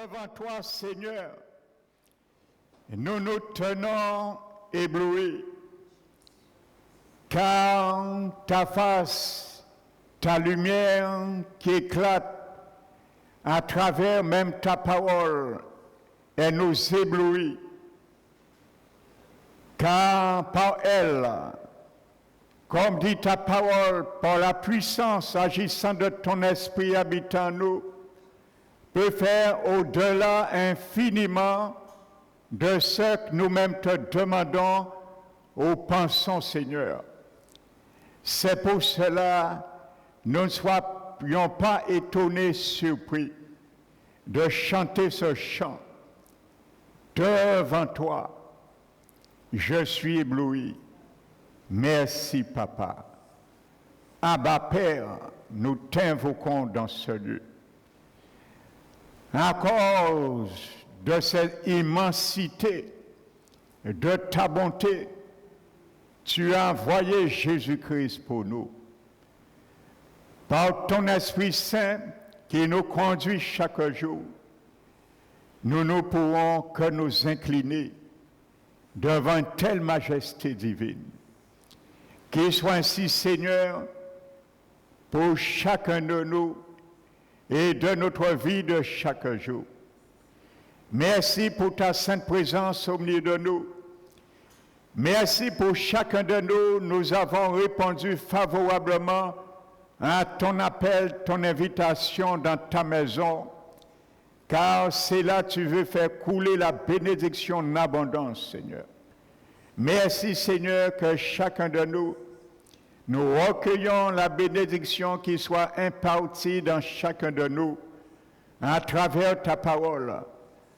devant toi, Seigneur, nous nous tenons éblouis, car ta face, ta lumière qui éclate à travers même ta parole, elle nous éblouit, car par elle, comme dit ta parole, par la puissance agissant de ton esprit habitant nous, peut faire au-delà infiniment de ce que nous-mêmes te demandons ou pensons, Seigneur. C'est pour cela que nous ne soyons pas étonnés, surpris de chanter ce chant. Devant toi, je suis ébloui. Merci, Papa. Abba, Père, nous t'invoquons dans ce lieu. À cause de cette immensité de ta bonté, tu as envoyé Jésus-Christ pour nous. Par ton Esprit Saint qui nous conduit chaque jour, nous ne pourrons que nous incliner devant une telle majesté divine. Qu'il soit ainsi, Seigneur, pour chacun de nous et de notre vie de chaque jour. Merci pour ta sainte présence au milieu de nous. Merci pour chacun de nous. Nous avons répondu favorablement à ton appel, ton invitation dans ta maison, car c'est là que tu veux faire couler la bénédiction en abondance, Seigneur. Merci, Seigneur, que chacun de nous, nous recueillons la bénédiction qui soit impartie dans chacun de nous à travers ta parole,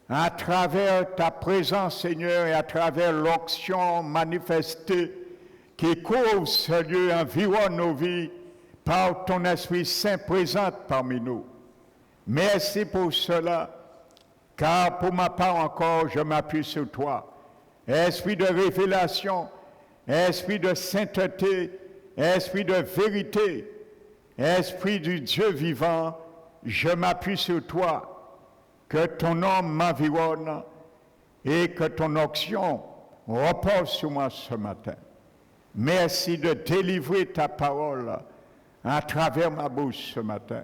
à travers ta présence, Seigneur, et à travers l'onction manifestée qui couvre ce lieu, environne nos vies par ton Esprit Saint présent parmi nous. Merci pour cela, car pour ma part encore, je m'appuie sur toi. Esprit de révélation, esprit de sainteté, esprit de vérité, esprit du Dieu vivant, je m'appuie sur toi. Que ton nom m'environne et que ton onction repose sur moi ce matin. Merci de délivrer ta parole à travers ma bouche ce matin.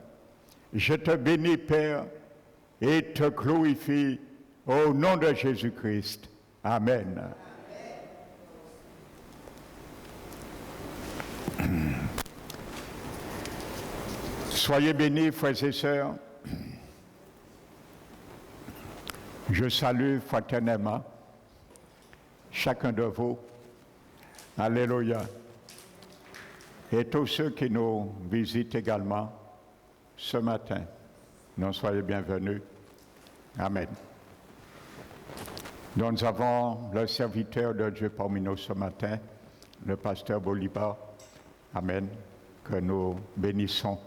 Je te bénis, Père, et te glorifie au nom de Jésus-Christ. Amen. Soyez bénis, frères et sœurs. Je salue fraternellement chacun de vous. Alléluia. Et tous ceux qui nous visitent également ce matin. Nous soyez bienvenus. Amen. Donc, nous avons le serviteur de Dieu parmi nous ce matin, le pasteur Bolivar. Amen. Que nous bénissons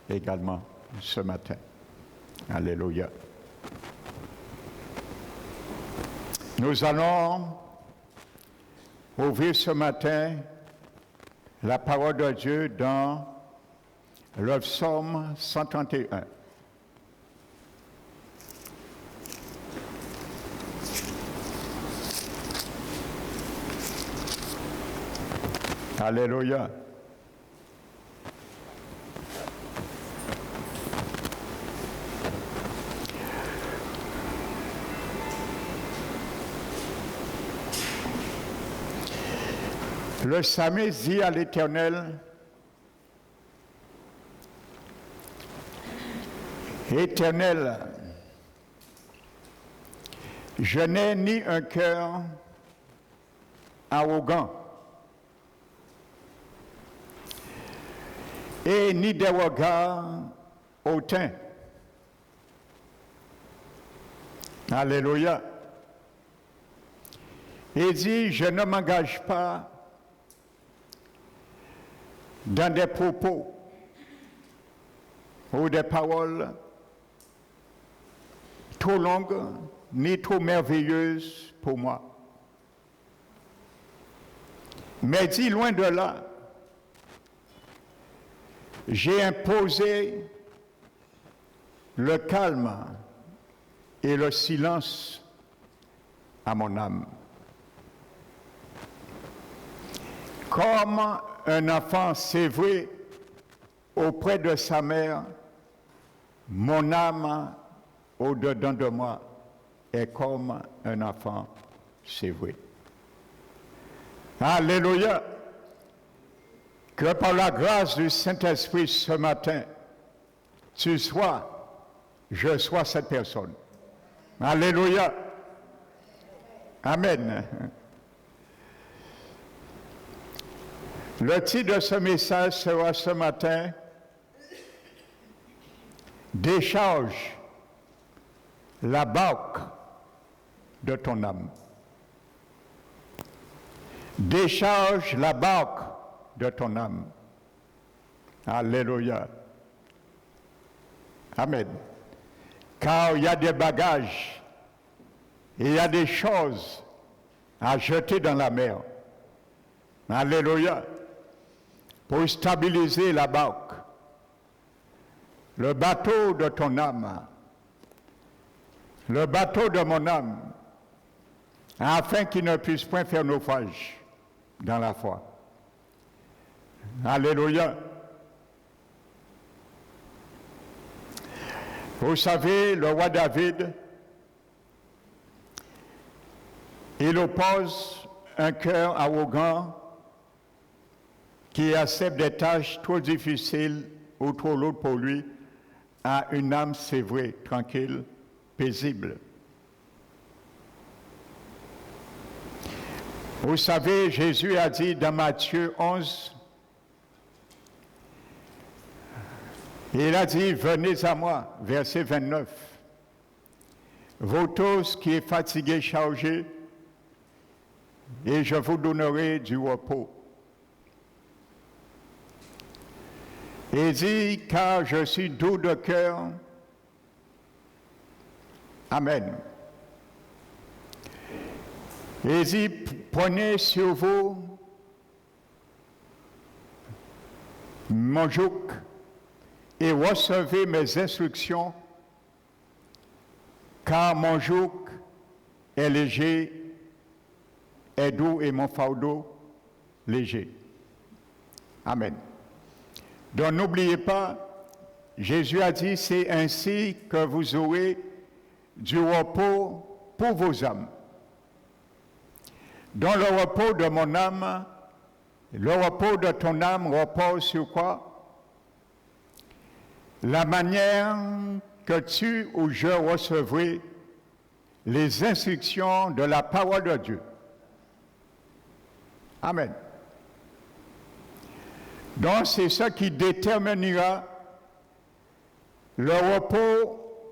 également ce matin. Alléluia. Nous allons ouvrir ce matin la parole de Dieu dans le psaume 131. Alléluia. Le psalmiste dit à l'Éternel, Éternel, je n'ai ni un cœur arrogant et ni des regards hautains. Alléluia. Il dit, je ne m'engage pas dans des propos ou des paroles trop longues ni trop merveilleuses pour moi. Mais dit loin de là, j'ai imposé le calme et le silence à mon âme. Comme un enfant sévré auprès de sa mère, mon âme au-dedans de moi est comme un enfant sévré. Alléluia! Que par la grâce du Saint-Esprit ce matin, je sois cette personne. Alléluia! Amen. Le titre de ce message sera ce matin « Décharge la barque de ton âme ». Décharge la barque de ton âme. Alléluia. Amen. Car il y a des bagages et il y a des choses à jeter dans la mer. Alléluia. Pour stabiliser la barque. Le bateau de ton âme. Le bateau de mon âme. Afin qu'il ne puisse point faire naufrage dans la foi. Alléluia. Vous savez, le roi David, il oppose un cœur arrogant qui accepte des tâches trop difficiles ou trop lourdes pour lui à une âme sévrée, tranquille, paisible. Vous savez, Jésus a dit dans Matthieu 11, il a dit, venez à moi, verset 29, vous tous qui êtes fatigués, chargés, et je vous donnerai du repos. Il dit, car je suis doux de cœur. Amen. Il dit, prenez sur vous mon joug et recevez mes instructions, car mon joug est léger, est doux et mon fardeau léger. Amen. Donc n'oubliez pas, Jésus a dit, c'est ainsi que vous aurez du repos pour vos âmes. Dans le repos de mon âme, le repos de ton âme repose sur quoi? La manière que tu ou je recevrai les instructions de la parole de Dieu. Amen. Donc c'est ça qui déterminera le repos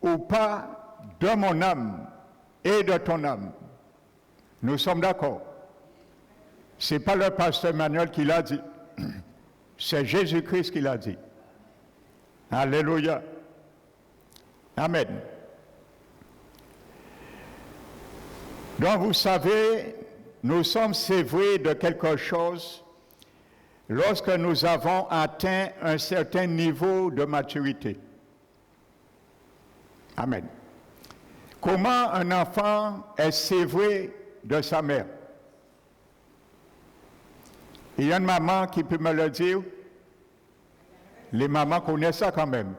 ou pas de mon âme et de ton âme. Nous sommes d'accord. Ce n'est pas le pasteur Manuel qui l'a dit. C'est Jésus-Christ qui l'a dit. Alléluia. Amen. Donc vous savez, nous sommes sévrés de quelque chose lorsque nous avons atteint un certain niveau de maturité. Amen. Comment un enfant est sévré de sa mère? Il y a une maman qui peut me le dire. Les mamans connaissent ça quand même.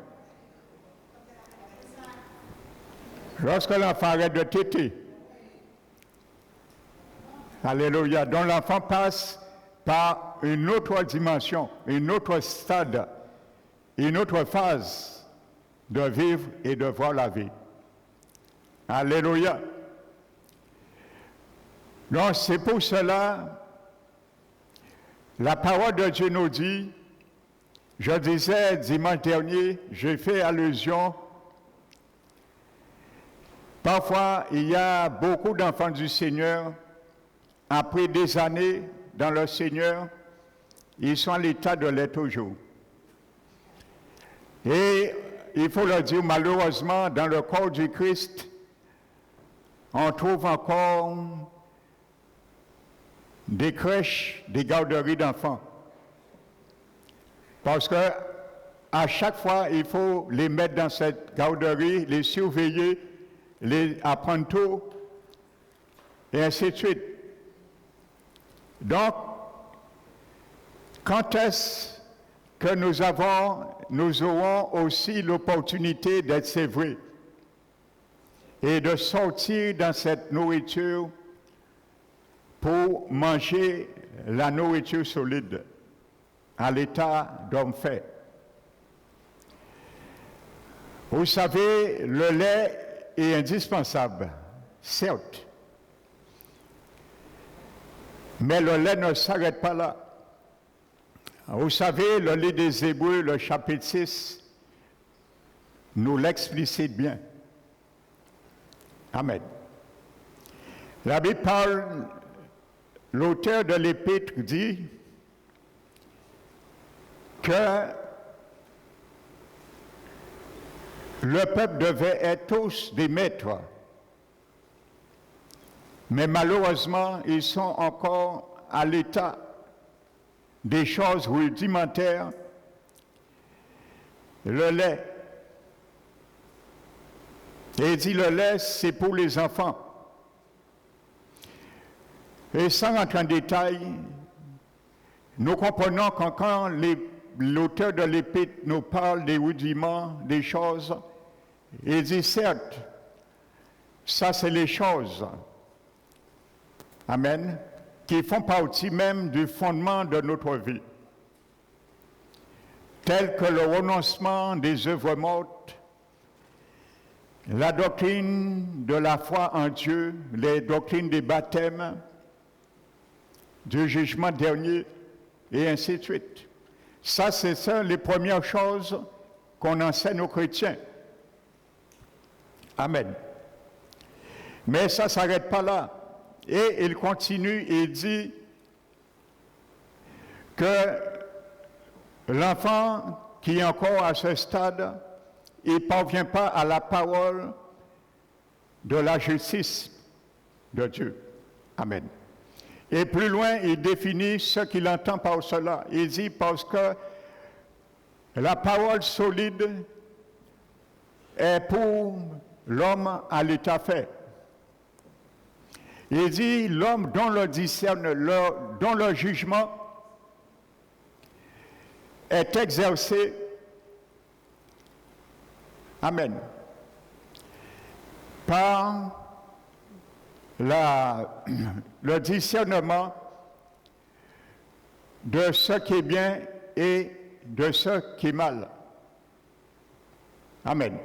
Lorsque l'enfant arrête de téter, alléluia, donc l'enfant passe par une autre dimension, une autre stade, une autre phase de vivre et de voir la vie. Alléluia. Donc c'est pour cela, la parole de Dieu nous dit, je disais dimanche dernier, j'ai fait allusion, parfois il y a beaucoup d'enfants du Seigneur, après des années dans le Seigneur, ils sont à l'état de l'être toujours. Et il faut le dire, malheureusement, dans le corps du Christ, on trouve encore des crèches, des garderies d'enfants. Parce que à chaque fois, il faut les mettre dans cette garderie, les surveiller les apprentis, et ainsi de suite. Donc, quand est-ce que nous aurons aussi l'opportunité d'être sévrés et de sortir dans cette nourriture pour manger la nourriture solide à l'état d'homme fait. Vous savez, le lait est indispensable, certes, mais le lait ne s'arrête pas là. Vous savez, le livre des Hébreux, le chapitre 6, nous l'explicite bien. Amen. La Bible parle, l'auteur de l'Épître dit que le peuple devait être tous des maîtres. Mais malheureusement, ils sont encore à l'état des choses rudimentaires. Le lait. Et il dit le lait, c'est pour les enfants. Et sans rentrer en détail, nous comprenons que quand l'auteur de l'Épître nous parle des rudiments, des choses, il dit certes, ça c'est les choses, amen, qui font partie même du fondement de notre vie, tels que le renoncement des œuvres mortes, la doctrine de la foi en Dieu, les doctrines des baptêmes, du jugement dernier, et ainsi de suite. Ça, c'est ça les premières choses qu'on enseigne aux chrétiens. Amen. Mais ça ne s'arrête pas là. Et il continue et il dit que l'enfant qui est encore à ce stade, il ne parvient pas à la parole de la justice de Dieu. Amen. Et plus loin, il définit ce qu'il entend par cela. Il dit parce que la parole solide est pour l'homme à l'état fait. Il dit l'homme dont dont le jugement est exercé. Amen. Par le discernement de ce qui est bien et de ce qui est mal. Amen.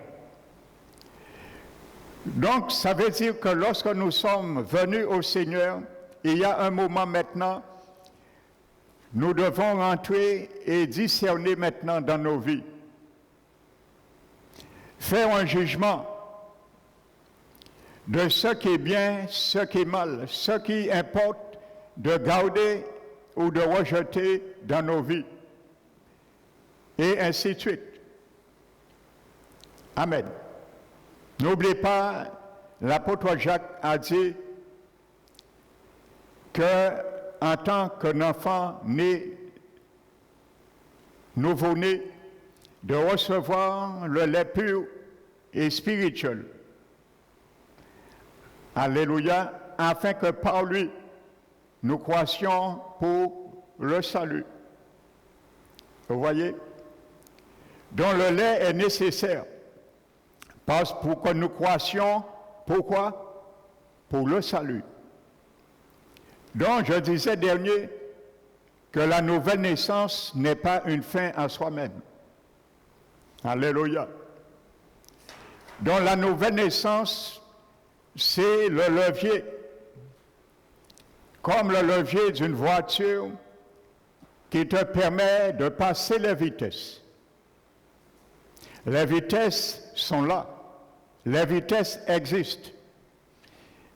Donc, ça veut dire que lorsque nous sommes venus au Seigneur, il y a un moment maintenant, nous devons rentrer et discerner maintenant dans nos vies. Faire un jugement de ce qui est bien, ce qui est mal, ce qui importe de garder ou de rejeter dans nos vies. Et ainsi de suite. Amen. N'oubliez pas, l'apôtre Jacques a dit qu'en tant qu'un enfant nouveau-né, de recevoir le lait pur et spirituel. Alléluia, afin que par lui, nous croissions pour le salut. Vous voyez? Donc le lait est nécessaire. Pour que nous croissions, pourquoi? Pour le salut. Donc je disais dernier que la nouvelle naissance n'est pas une fin en soi-même. Alléluia. Donc la nouvelle naissance, c'est le levier, comme le levier d'une voiture qui te permet de passer les vitesses. Les vitesses sont là, les vitesses existent.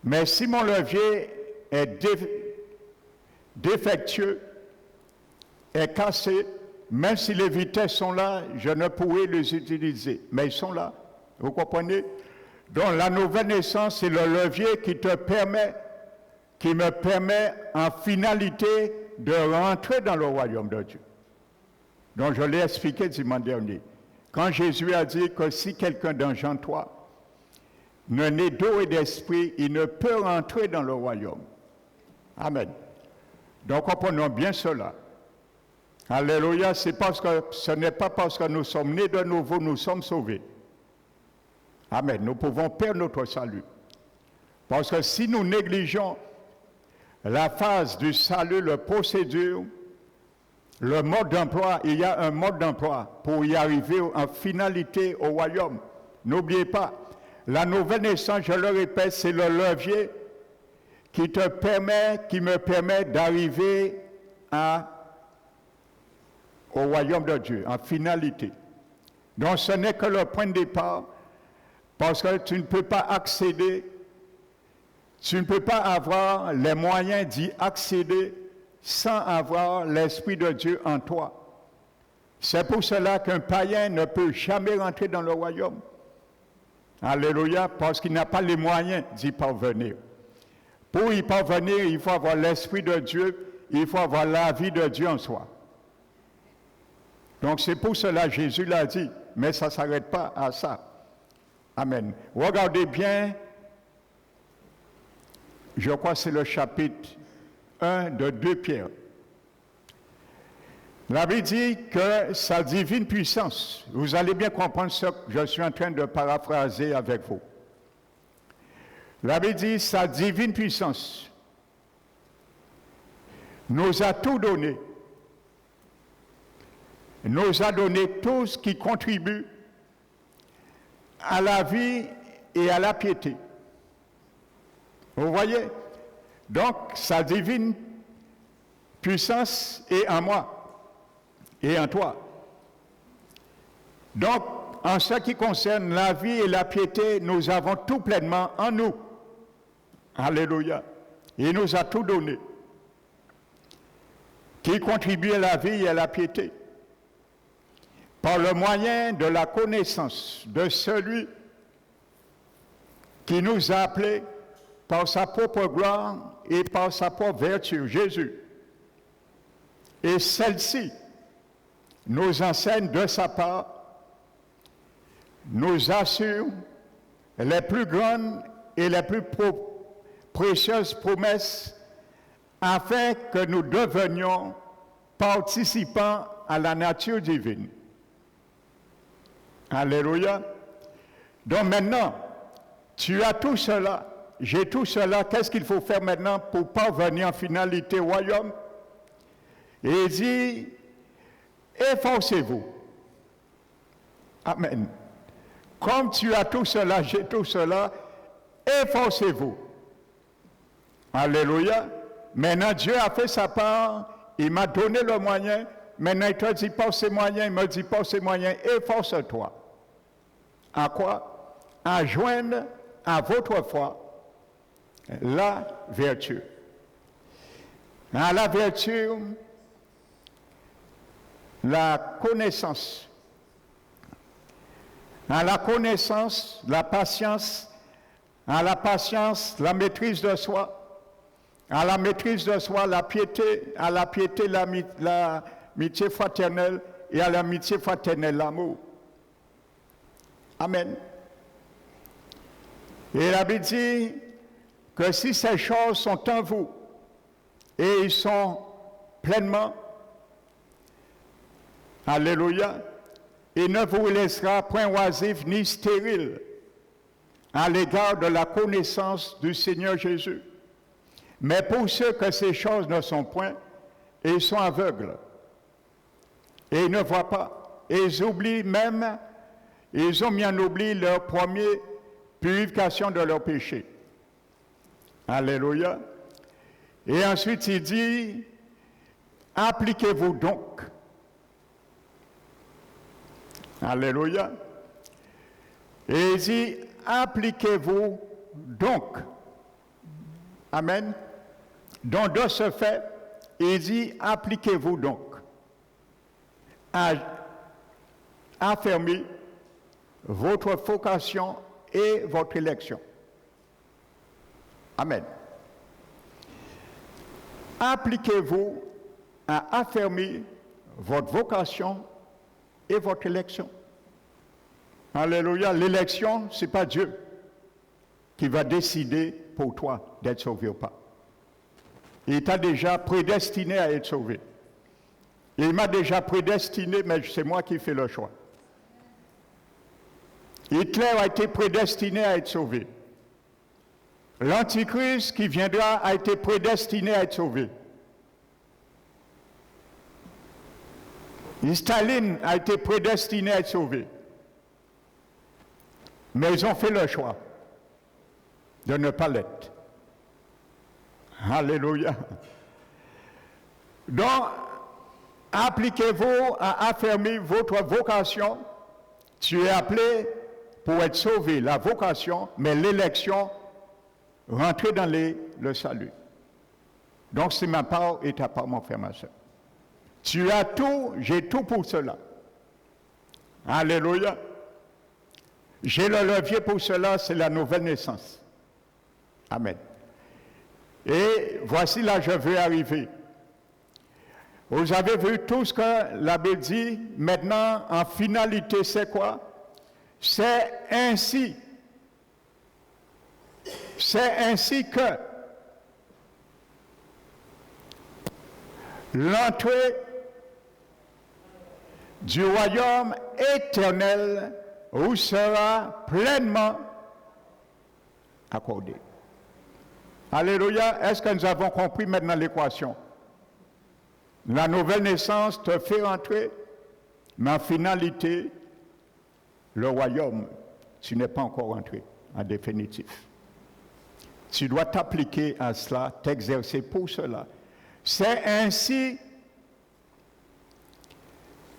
Mais si mon levier est défectueux, est cassé, même si les vitesses sont là, je ne pourrai les utiliser. Mais ils sont là, vous comprenez? Donc la nouvelle naissance, c'est le levier qui me permet en finalité de rentrer dans le royaume de Dieu. Donc je l'ai expliqué dimanche dernier. Quand Jésus a dit que si quelqu'un dans Jean 3 ne naît d'eau et d'esprit, il ne peut rentrer dans le royaume. Amen. Donc comprenons bien cela. Alléluia, c'est parce que ce n'est pas parce que nous sommes nés de nouveau, nous sommes sauvés. Amen. Nous pouvons perdre notre salut. Parce que si nous négligeons la phase du salut, la procédure, le mode d'emploi, il y a un mode d'emploi pour y arriver en finalité au royaume. N'oubliez pas, la nouvelle naissance, je le répète, c'est le levier qui me permet d'arriver au royaume de Dieu, en finalité. Donc ce n'est que le point de départ, parce que tu ne peux pas accéder, tu ne peux pas avoir les moyens d'y accéder sans avoir l'Esprit de Dieu en toi. C'est pour cela qu'un païen ne peut jamais rentrer dans le royaume. Alléluia, parce qu'il n'a pas les moyens d'y parvenir. Pour y parvenir, il faut avoir l'Esprit de Dieu, il faut avoir la vie de Dieu en soi. Donc c'est pour cela que Jésus l'a dit, mais ça ne s'arrête pas à ça. Amen. Regardez bien, je crois que c'est le chapitre 1 de 2 Pierre. La Bible dit que sa divine puissance, vous allez bien comprendre ce que je suis en train de paraphraser avec vous. La Bible dit sa divine puissance nous a tout donné, nous a donné tout ce qui contribue à la vie et à la piété. Vous voyez? Donc, sa divine puissance est en moi et en toi. Donc, en ce qui concerne la vie et la piété, nous avons tout pleinement en nous. Alléluia. Il nous a tout donné, qui contribue à la vie et à la piété, par le moyen de la connaissance de celui qui nous a appelés par sa propre gloire et par sa propre vertu, Jésus. Et celle-ci nous enseigne de sa part, nous assure les plus grandes et les plus précieuses promesses afin que nous devenions participants à la nature divine. Alléluia. Donc maintenant, tu as tout cela, j'ai tout cela, qu'est-ce qu'il faut faire maintenant pour parvenir en finalité au royaume? Et il dit, efforcez-vous. Amen. Comme tu as tout cela, j'ai tout cela, efforcez-vous. Alléluia. Maintenant, Dieu a fait sa part, il m'a donné le moyen, maintenant il te dit pas ces moyens, il me dit pas ces moyens, efforce-toi. À quoi? À joindre à votre foi la vertu. À la vertu, la connaissance. À la connaissance, la patience. À la patience, la maîtrise de soi. À la maîtrise de soi, la piété. À la piété, l'amitié fraternelle. Et à l'amitié fraternelle, l'amour. Amen. Et la Bible dit que si ces choses sont en vous, et ils sont pleinement, alléluia, il ne vous laissera point oisif ni stérile à l'égard de la connaissance du Seigneur Jésus. Mais pour ceux que ces choses ne sont point, ils sont aveugles, et ils ne voient pas, et ils oublient même, ils ont mis en oubli leur première purification de leur péché. Alléluia. Et ensuite il dit, appliquez-vous donc. Alléluia. Et il dit, appliquez-vous donc. Amen. Donc de ce fait, il dit, appliquez-vous donc à affermir votre vocation et votre élection. Amen. Appliquez-vous à affermir votre vocation et votre élection. Alléluia. L'élection, ce n'est pas Dieu. qui va décider pour toi d'être sauvé ou pas. Il t'a déjà prédestiné à être sauvé. Il m'a déjà prédestiné, mais c'est moi qui fais le choix. Hitler a été prédestiné à être sauvé. L'Antichrist qui viendra a été prédestiné à être sauvé. Staline a été prédestiné à être sauvé. Mais ils ont fait le choix de ne pas l'être. Alléluia. Donc, appliquez-vous à affermir votre vocation. Tu es appelé pour être sauvé, la vocation, mais l'élection, rentrer dans le salut. Donc, c'est ma part et ta part, mon frère, ma soeur. Tu as tout, j'ai tout pour cela. Alléluia. J'ai le levier pour cela, c'est la nouvelle naissance. Amen. Et voici là, je veux arriver. Vous avez vu tout ce que la Bible dit. Maintenant, en finalité, c'est quoi? C'est ainsi. C'est ainsi que l'entrée du royaume éternel vous sera pleinement accordée. Alléluia. Est-ce que nous avons compris maintenant l'équation? La nouvelle naissance te fait entrer, mais en finalité, le royaume, tu n'es pas encore entré en définitif. Tu dois t'appliquer à cela, t'exercer pour cela. C'est ainsi,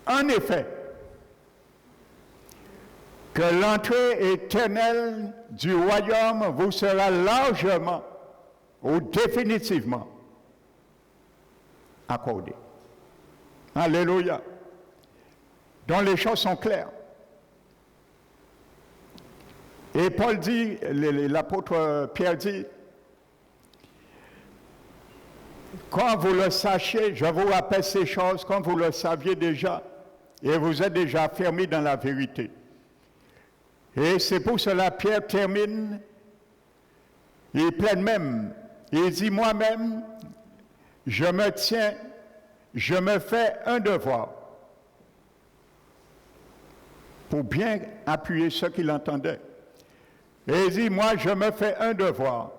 en effet, que l'entrée éternelle du royaume vous sera largement ou définitivement accordée. Alléluia. Donc les choses sont claires. Et Paul dit, l'apôtre Pierre dit, quand vous le sachiez, je vous rappelle ces choses comme vous le saviez déjà, et vous êtes déjà affermis dans la vérité. Et c'est pour cela Pierre termine, il plaide même, il dit moi-même, je me tiens, je me fais un devoir pour bien appuyer ceux qui l'entendaient. Et il dit, moi, je me fais un devoir.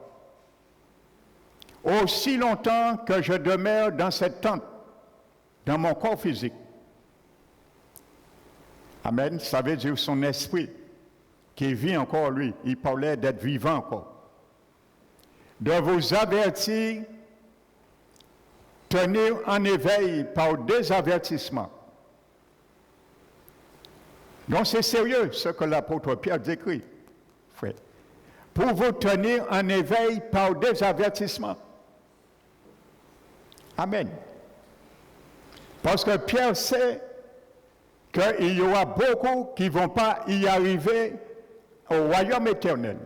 Aussi longtemps que je demeure dans cette tente, dans mon corps physique. Amen. Ça veut dire son esprit qui vit encore lui. Il parlait d'être vivant encore. De vous avertir, tenir en éveil par des avertissements. Donc c'est sérieux ce que l'apôtre Pierre décrit. Frère. Pour vous tenir en éveil par des avertissements. Amen. Parce que Pierre sait qu'il y aura beaucoup qui ne vont pas y arriver au royaume éternel.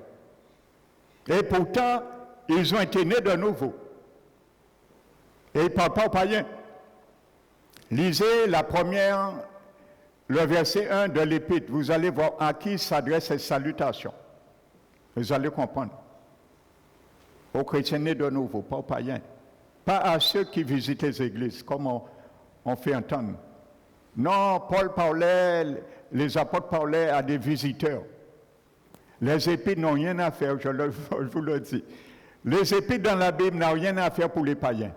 Et pourtant, ils ont été nés de nouveau. Et ils ne parlent pas aux païens. Lisez le verset 1 de l'Épître. Vous allez voir à qui s'adresse cette salutation. Vous allez comprendre. Aux chrétiens nés de nouveau, pas aux païens. Pas à ceux qui visitent les églises, comme on fait entendre. Non, Paul parlait, les apôtres parlaient à des visiteurs. Les épîtres n'ont rien à faire, je vous le dis. Les épîtres dans la Bible n'ont rien à faire pour les païens.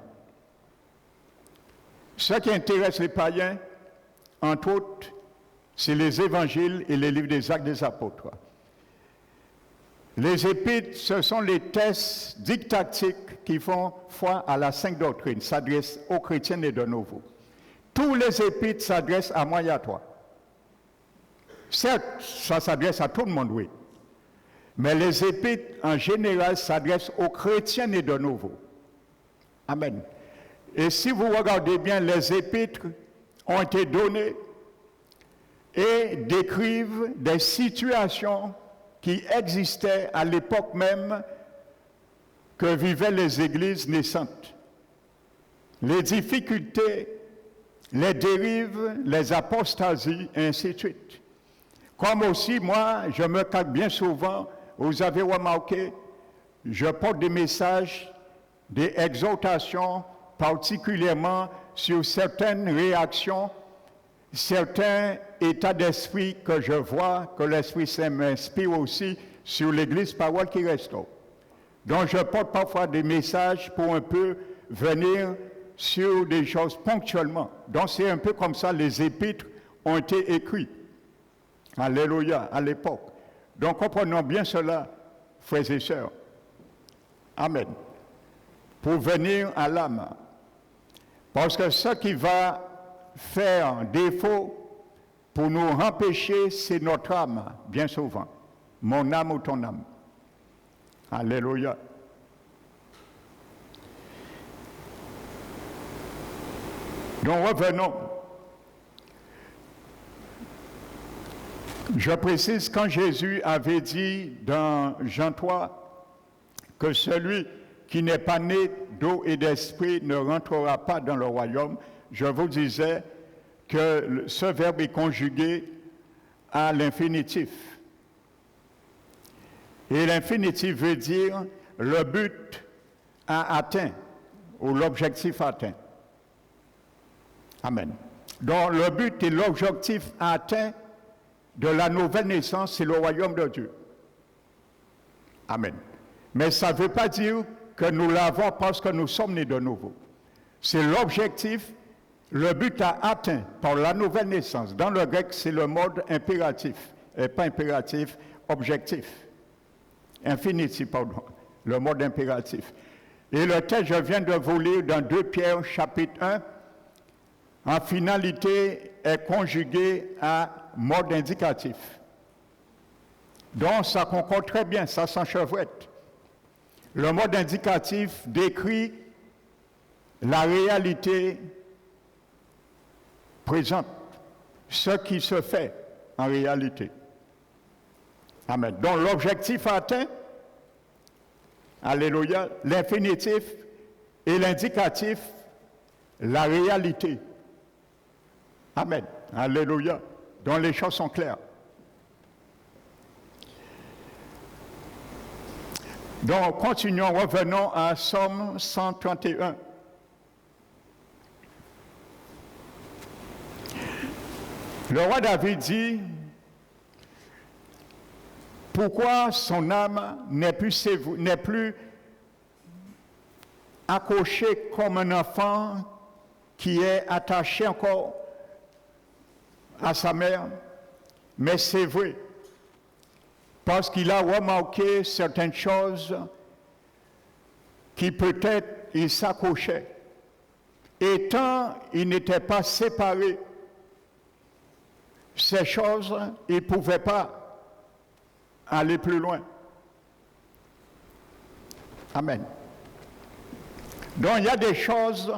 Ce qui intéresse les païens, entre autres, c'est les évangiles et les livres des actes des apôtres. Les épîtres, ce sont les tests didactiques qui font foi à la sainte doctrine, s'adressent aux chrétiens et de nouveau. Tous les épîtres s'adressent à moi et à toi. Certes, ça s'adresse à tout le monde, oui. Mais les épîtres, en général, s'adressent aux chrétiens et de nouveau. Amen. Et si vous regardez bien, les épîtres ont été donnés et décrivent des situations qui existaient à l'époque même que vivaient les églises naissantes. Les difficultés, les dérives, les apostasies, et ainsi de suite. Comme aussi, moi, je me cache bien souvent vous avez remarqué, je porte des messages, des exhortations, particulièrement sur certaines réactions, certains états d'esprit que je vois, que l'Esprit Saint m'inspire aussi sur l'Église Parole qui restaure. Donc je porte parfois des messages pour un peu venir sur des choses ponctuellement. Donc c'est un peu comme ça les épîtres ont été écrits. Alléluia, à l'époque. Donc comprenons bien cela, frères et sœurs. Amen. Pour venir à l'âme. Parce que ce qui va faire défaut pour nous empêcher, c'est notre âme, bien souvent. Mon âme ou ton âme. Alléluia. Donc revenons. Je précise quand Jésus avait dit dans Jean 3 que celui qui n'est pas né d'eau et d'esprit ne rentrera pas dans le royaume, je vous disais que ce verbe est conjugué à l'infinitif. Et l'infinitif veut dire le but a atteint ou l'objectif atteint. Amen. Donc le but et l'objectif atteint de la nouvelle naissance, c'est le royaume de Dieu. Amen. Mais ça ne veut pas dire que nous l'avons parce que nous sommes nés de nouveau. C'est l'objectif, le but à atteint par la nouvelle naissance. Dans le grec, c'est le mode impératif, et pas impératif, objectif. Infinitif, pardon, le mode impératif. Et le texte, je viens de vous lire dans 2 Pierre, chapitre 1, en finalité, est conjugué à mode indicatif. Donc, ça concorde très bien, ça s'enchevêtre. Le mode indicatif décrit la réalité présente, ce qui se fait en réalité. Amen. Donc, l'objectif atteint, alléluia, l'infinitif et l'indicatif, la réalité. Amen. Alléluia. Donc, les choses sont claires. Donc, continuons, revenons à Psaume 131. Le roi David dit, pourquoi son âme n'est plus accrochée comme un enfant qui est attaché encore à sa mère, mais c'est vrai, parce qu'il a remarqué certaines choses qui peut-être il s'accrochait. Et tant il n'était pas séparé, ces choses, il ne pouvait pas aller plus loin. Amen. Donc il y a des choses,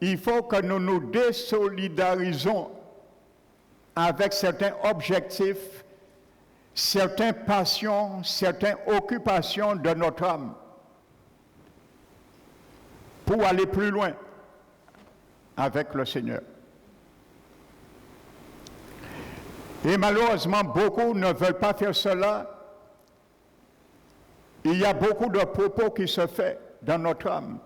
il faut que nous nous désolidarisons avec certains objectifs, certaines passions, certaines occupations de notre âme pour aller plus loin avec le Seigneur. Et malheureusement, beaucoup ne veulent pas faire cela. Il y a beaucoup de propos qui se font dans notre âme.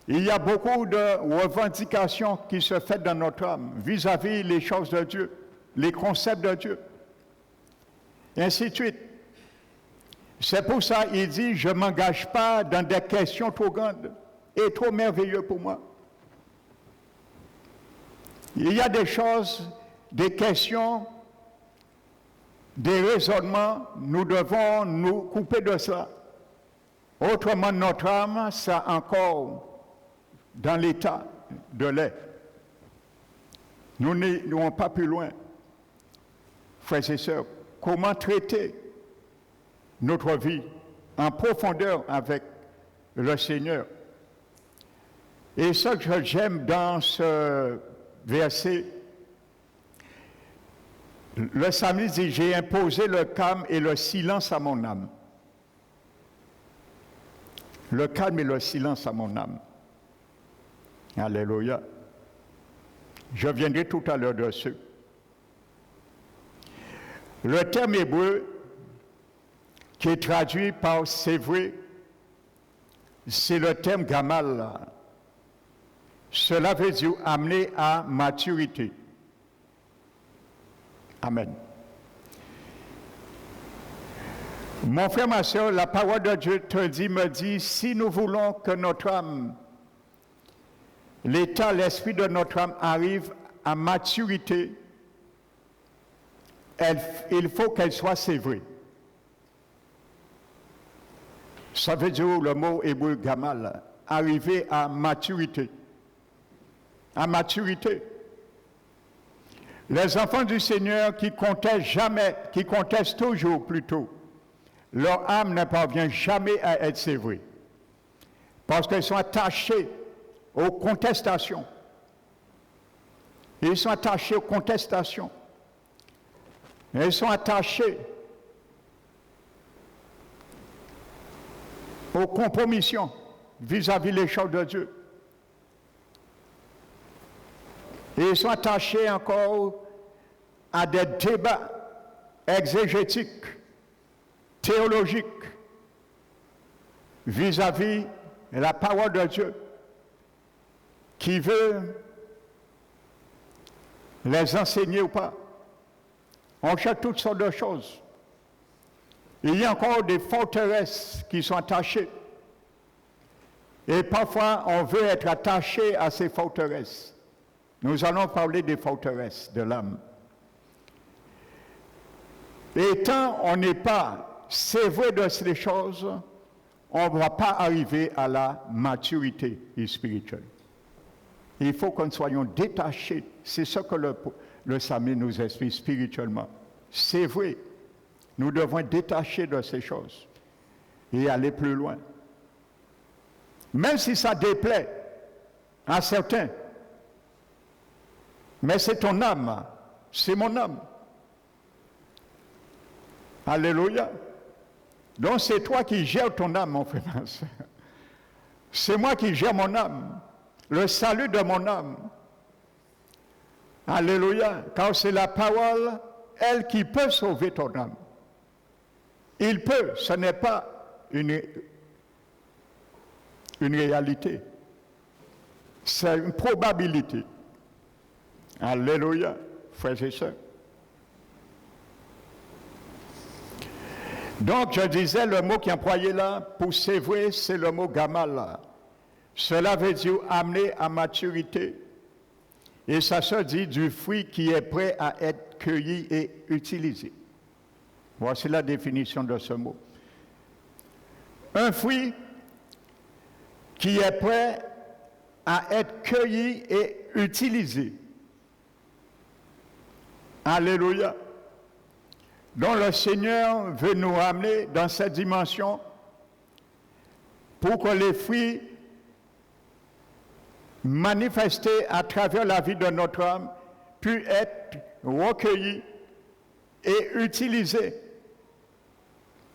Il y a beaucoup de revendications qui se font dans notre âme vis-à-vis les choses de Dieu, les concepts de Dieu, et ainsi de suite. C'est pour ça qu'il dit, je ne m'engage pas dans des questions trop grandes et trop merveilleuses pour moi. Il y a des choses, des questions, des raisonnements, nous devons nous couper de cela. Autrement, notre âme, ça encore dans l'état de lait. Nous n'irons pas plus loin. Frères et sœurs, comment traiter notre vie en profondeur avec le Seigneur? Et ce que j'aime dans ce verset, le psalmiste dit, j'ai imposé le calme et le silence à mon âme. Le calme et le silence à mon âme. Alléluia. Je viendrai tout à l'heure dessus. Le terme hébreu qui est traduit par c'est vrai, c'est le terme gamal. Cela veut dire amener à maturité. Amen. Mon frère, ma soeur, la parole de Dieu me dit, si nous voulons que notre âme, l'état, l'esprit de notre âme arrive à maturité, il faut qu'elle soit sévrée. Ça veut dire le mot hébreu gamal, arriver à maturité. À maturité. Les enfants du Seigneur qui contestent toujours plutôt, leur âme ne parvient jamais à être sévrée. Parce qu'ils sont attachés aux contestations. Ils sont attachés aux contestations. Ils sont attachés aux compromissions vis-à-vis des choses de Dieu. Et ils sont attachés encore à des débats exégétiques, théologiques, vis-à-vis de la parole de Dieu, qui veut les enseigner ou pas. On cherche toutes sortes de choses. Il y a encore des forteresses qui sont attachées. Et parfois, on veut être attaché à ces forteresses. Nous allons parler des forteresses de l'âme. Et tant on n'est pas sévré de ces choses, on ne va pas arriver à la maturité spirituelle. Il faut que nous soyons détachés. C'est ce que le Samet nous explique spirituellement. C'est vrai. Nous devons être détachés de ces choses et aller plus loin. Même si ça déplaît à certains, mais c'est ton âme, c'est mon âme. Alléluia. Donc c'est toi qui gères ton âme, mon frère. C'est moi qui gère mon âme, le salut de mon âme. Alléluia. Car c'est la parole, elle qui peut sauver ton âme. Il peut, ce n'est pas une réalité. C'est une probabilité. Alléluia, frères et sœurs. Donc, je disais, le mot qui est employé là, pour sévrer, c'est le mot gamal. Cela veut dire amener à maturité. Et ça se dit du fruit qui est prêt à être cueilli et utilisé. Voici la définition de ce mot. Un fruit qui est prêt à être cueilli et utilisé. Alléluia. Donc le Seigneur veut nous ramener dans cette dimension pour que les fruits manifestés à travers la vie de notre âme puissent être recueillis et utilisés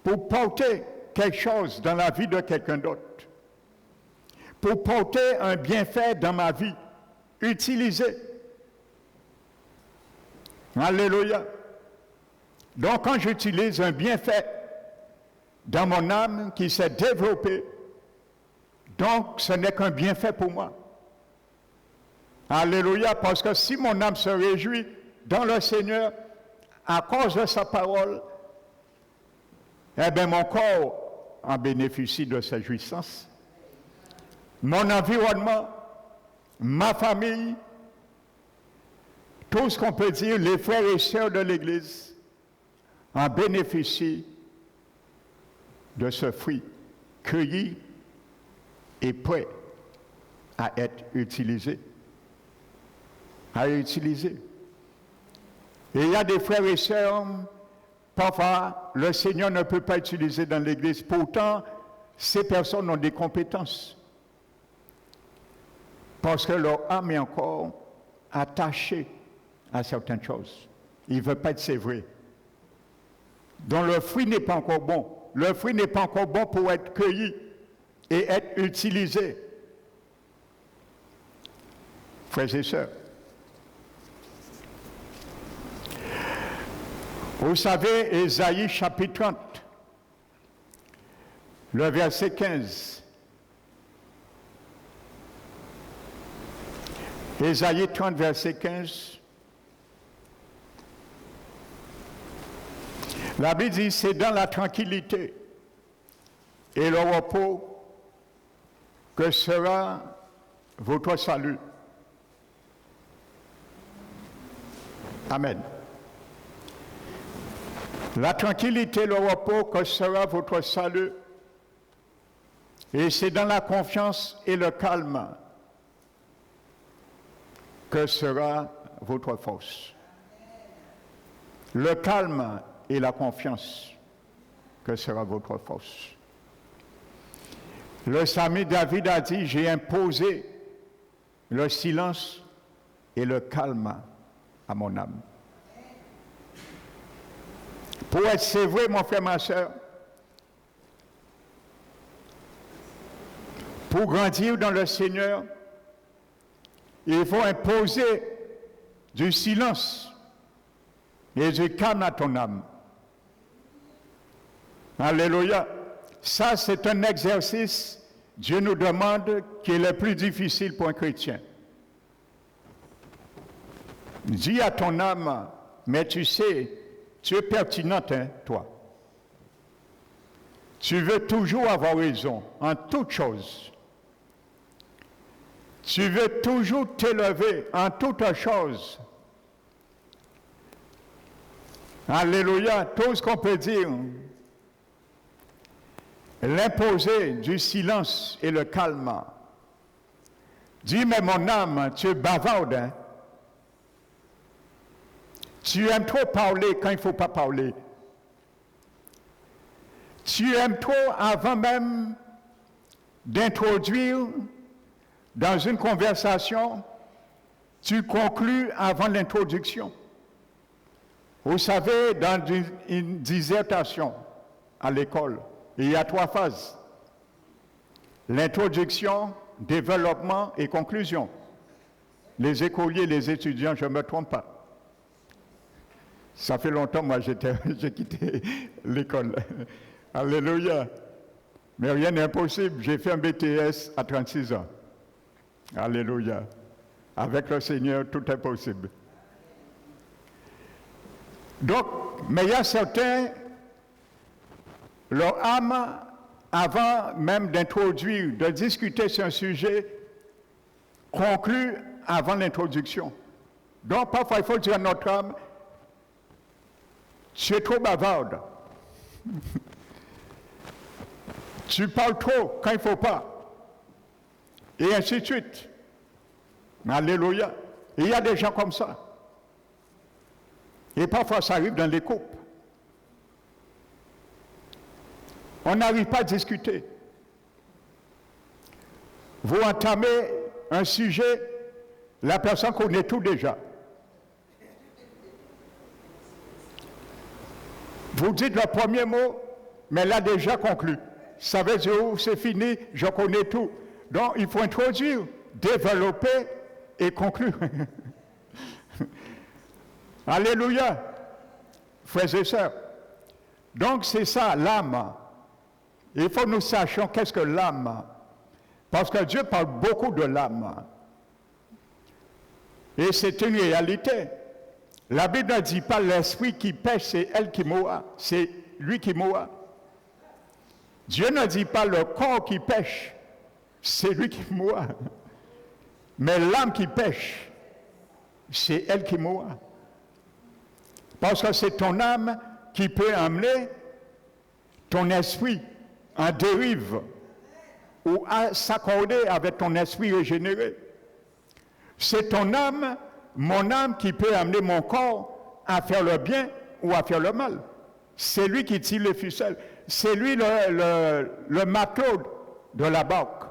pour porter quelque chose dans la vie de quelqu'un d'autre, pour porter un bienfait dans ma vie, utilisé. Alléluia. Donc quand j'utilise un bienfait dans mon âme qui s'est développé, donc ce n'est qu'un bienfait pour moi. Alléluia, parce que si mon âme se réjouit dans le Seigneur à cause de sa parole, eh bien mon corps en bénéficie de sa jouissance. Mon environnement, ma famille, tout ce qu'on peut dire, les frères et sœurs de l'Église en bénéficient de ce fruit cueilli et prêt à être utilisé. À utiliser. Et il y a des frères et sœurs, parfois, le Seigneur ne peut pas utiliser dans l'Église. Pourtant, ces personnes ont des compétences. Parce que leur âme est encore attachée à certaines choses. Il ne veut pas être sévré. Donc le fruit n'est pas encore bon. Le fruit n'est pas encore bon pour être cueilli et être utilisé. Frères et sœurs, vous savez, Ésaïe chapitre 30, le verset 15. Ésaïe 30, verset 15. La Bible dit, c'est dans la tranquillité et le repos que sera votre salut. Amen. La tranquillité et le repos que sera votre salut. Et c'est dans la confiance et le calme que sera votre force. Le calme et la confiance que sera votre force. Le psalmiste David a dit, j'ai imposé le silence et le calme à mon âme. Pour être sévré, mon frère, ma soeur, pour grandir dans le Seigneur, il faut imposer du silence et du calme à ton âme. Alléluia. Ça, c'est un exercice, Dieu nous demande, qui est le plus difficile pour un chrétien. Dis à ton âme, mais tu sais, tu es pertinente, hein, toi. Tu veux toujours avoir raison en toutes choses. Tu veux toujours t'élever en toutes choses. Alléluia, tout ce qu'on peut dire. L'imposer du silence et le calme. Dis, mais mon âme, tu es bavarde. Hein? Tu aimes trop parler quand il ne faut pas parler. Tu aimes trop avant même d'introduire dans une conversation, tu conclus avant l'introduction. Vous savez, dans une dissertation à l'école, il y a 3 phases. L'introduction, développement et conclusion. Les écoliers, les étudiants, je ne me trompe pas. Ça fait longtemps, moi, j'ai quitté l'école. Alléluia. Mais rien n'est impossible. J'ai fait un BTS à 36 ans. Alléluia. Avec le Seigneur, tout est possible. Donc, mais il y a certains, leur âme, avant même d'introduire, de discuter sur un sujet, conclut avant l'introduction. Donc, parfois, il faut dire à notre âme, tu es trop bavarde. Tu parles trop quand il ne faut pas. Et ainsi de suite. Alléluia. Il y a des gens comme ça. Et parfois, ça arrive dans les couples. On n'arrive pas à discuter. Vous entamez un sujet, la personne connaît tout déjà. Vous dites le premier mot, mais elle a déjà conclu. Ça veut dire, oh, c'est fini, je connais tout. Donc, il faut introduire, développer et conclure. Alléluia, frères et sœurs. Donc, c'est ça, l'âme. Il faut que nous sachions qu'est-ce que l'âme. Parce que Dieu parle beaucoup de l'âme. Et c'est une réalité. La Bible ne dit pas l'esprit qui pêche, c'est elle qui mourra. C'est lui qui mourra. Dieu ne dit pas le corps qui pêche, c'est lui qui mourra. Mais l'âme qui pêche, c'est elle qui mourra. Parce que c'est ton âme qui peut amener ton esprit en dérive ou à s'accorder avec ton esprit régénéré. C'est ton âme, mon âme, qui peut amener mon corps à faire le bien ou à faire le mal. C'est lui qui tire les ficelles. C'est lui le matelot de la barque.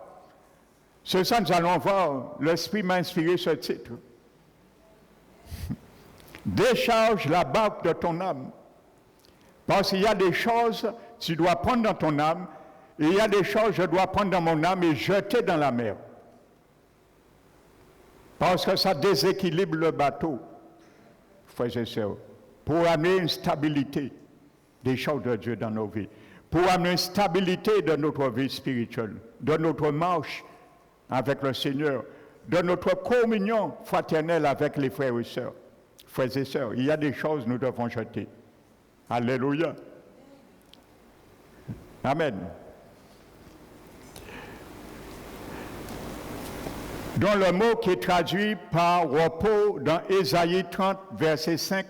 C'est ça que nous allons voir. L'Esprit m'a inspiré ce titre. Décharge la barque de ton âme. Parce qu'il y a des choses que tu dois prendre dans ton âme, et il y a des choses que je dois prendre dans mon âme et jeter dans la mer. Parce que ça déséquilibre le bateau, frères et sœurs, pour amener une stabilité des choses de Dieu dans nos vies. pour amener une stabilité dans notre vie spirituelle, dans notre marche avec le Seigneur, dans notre communion fraternelle avec les frères et sœurs. Frères et sœurs, il y a des choses que nous devons jeter. Alléluia. Amen. Dans le mot qui est traduit par repos dans Ésaïe 30, verset 5,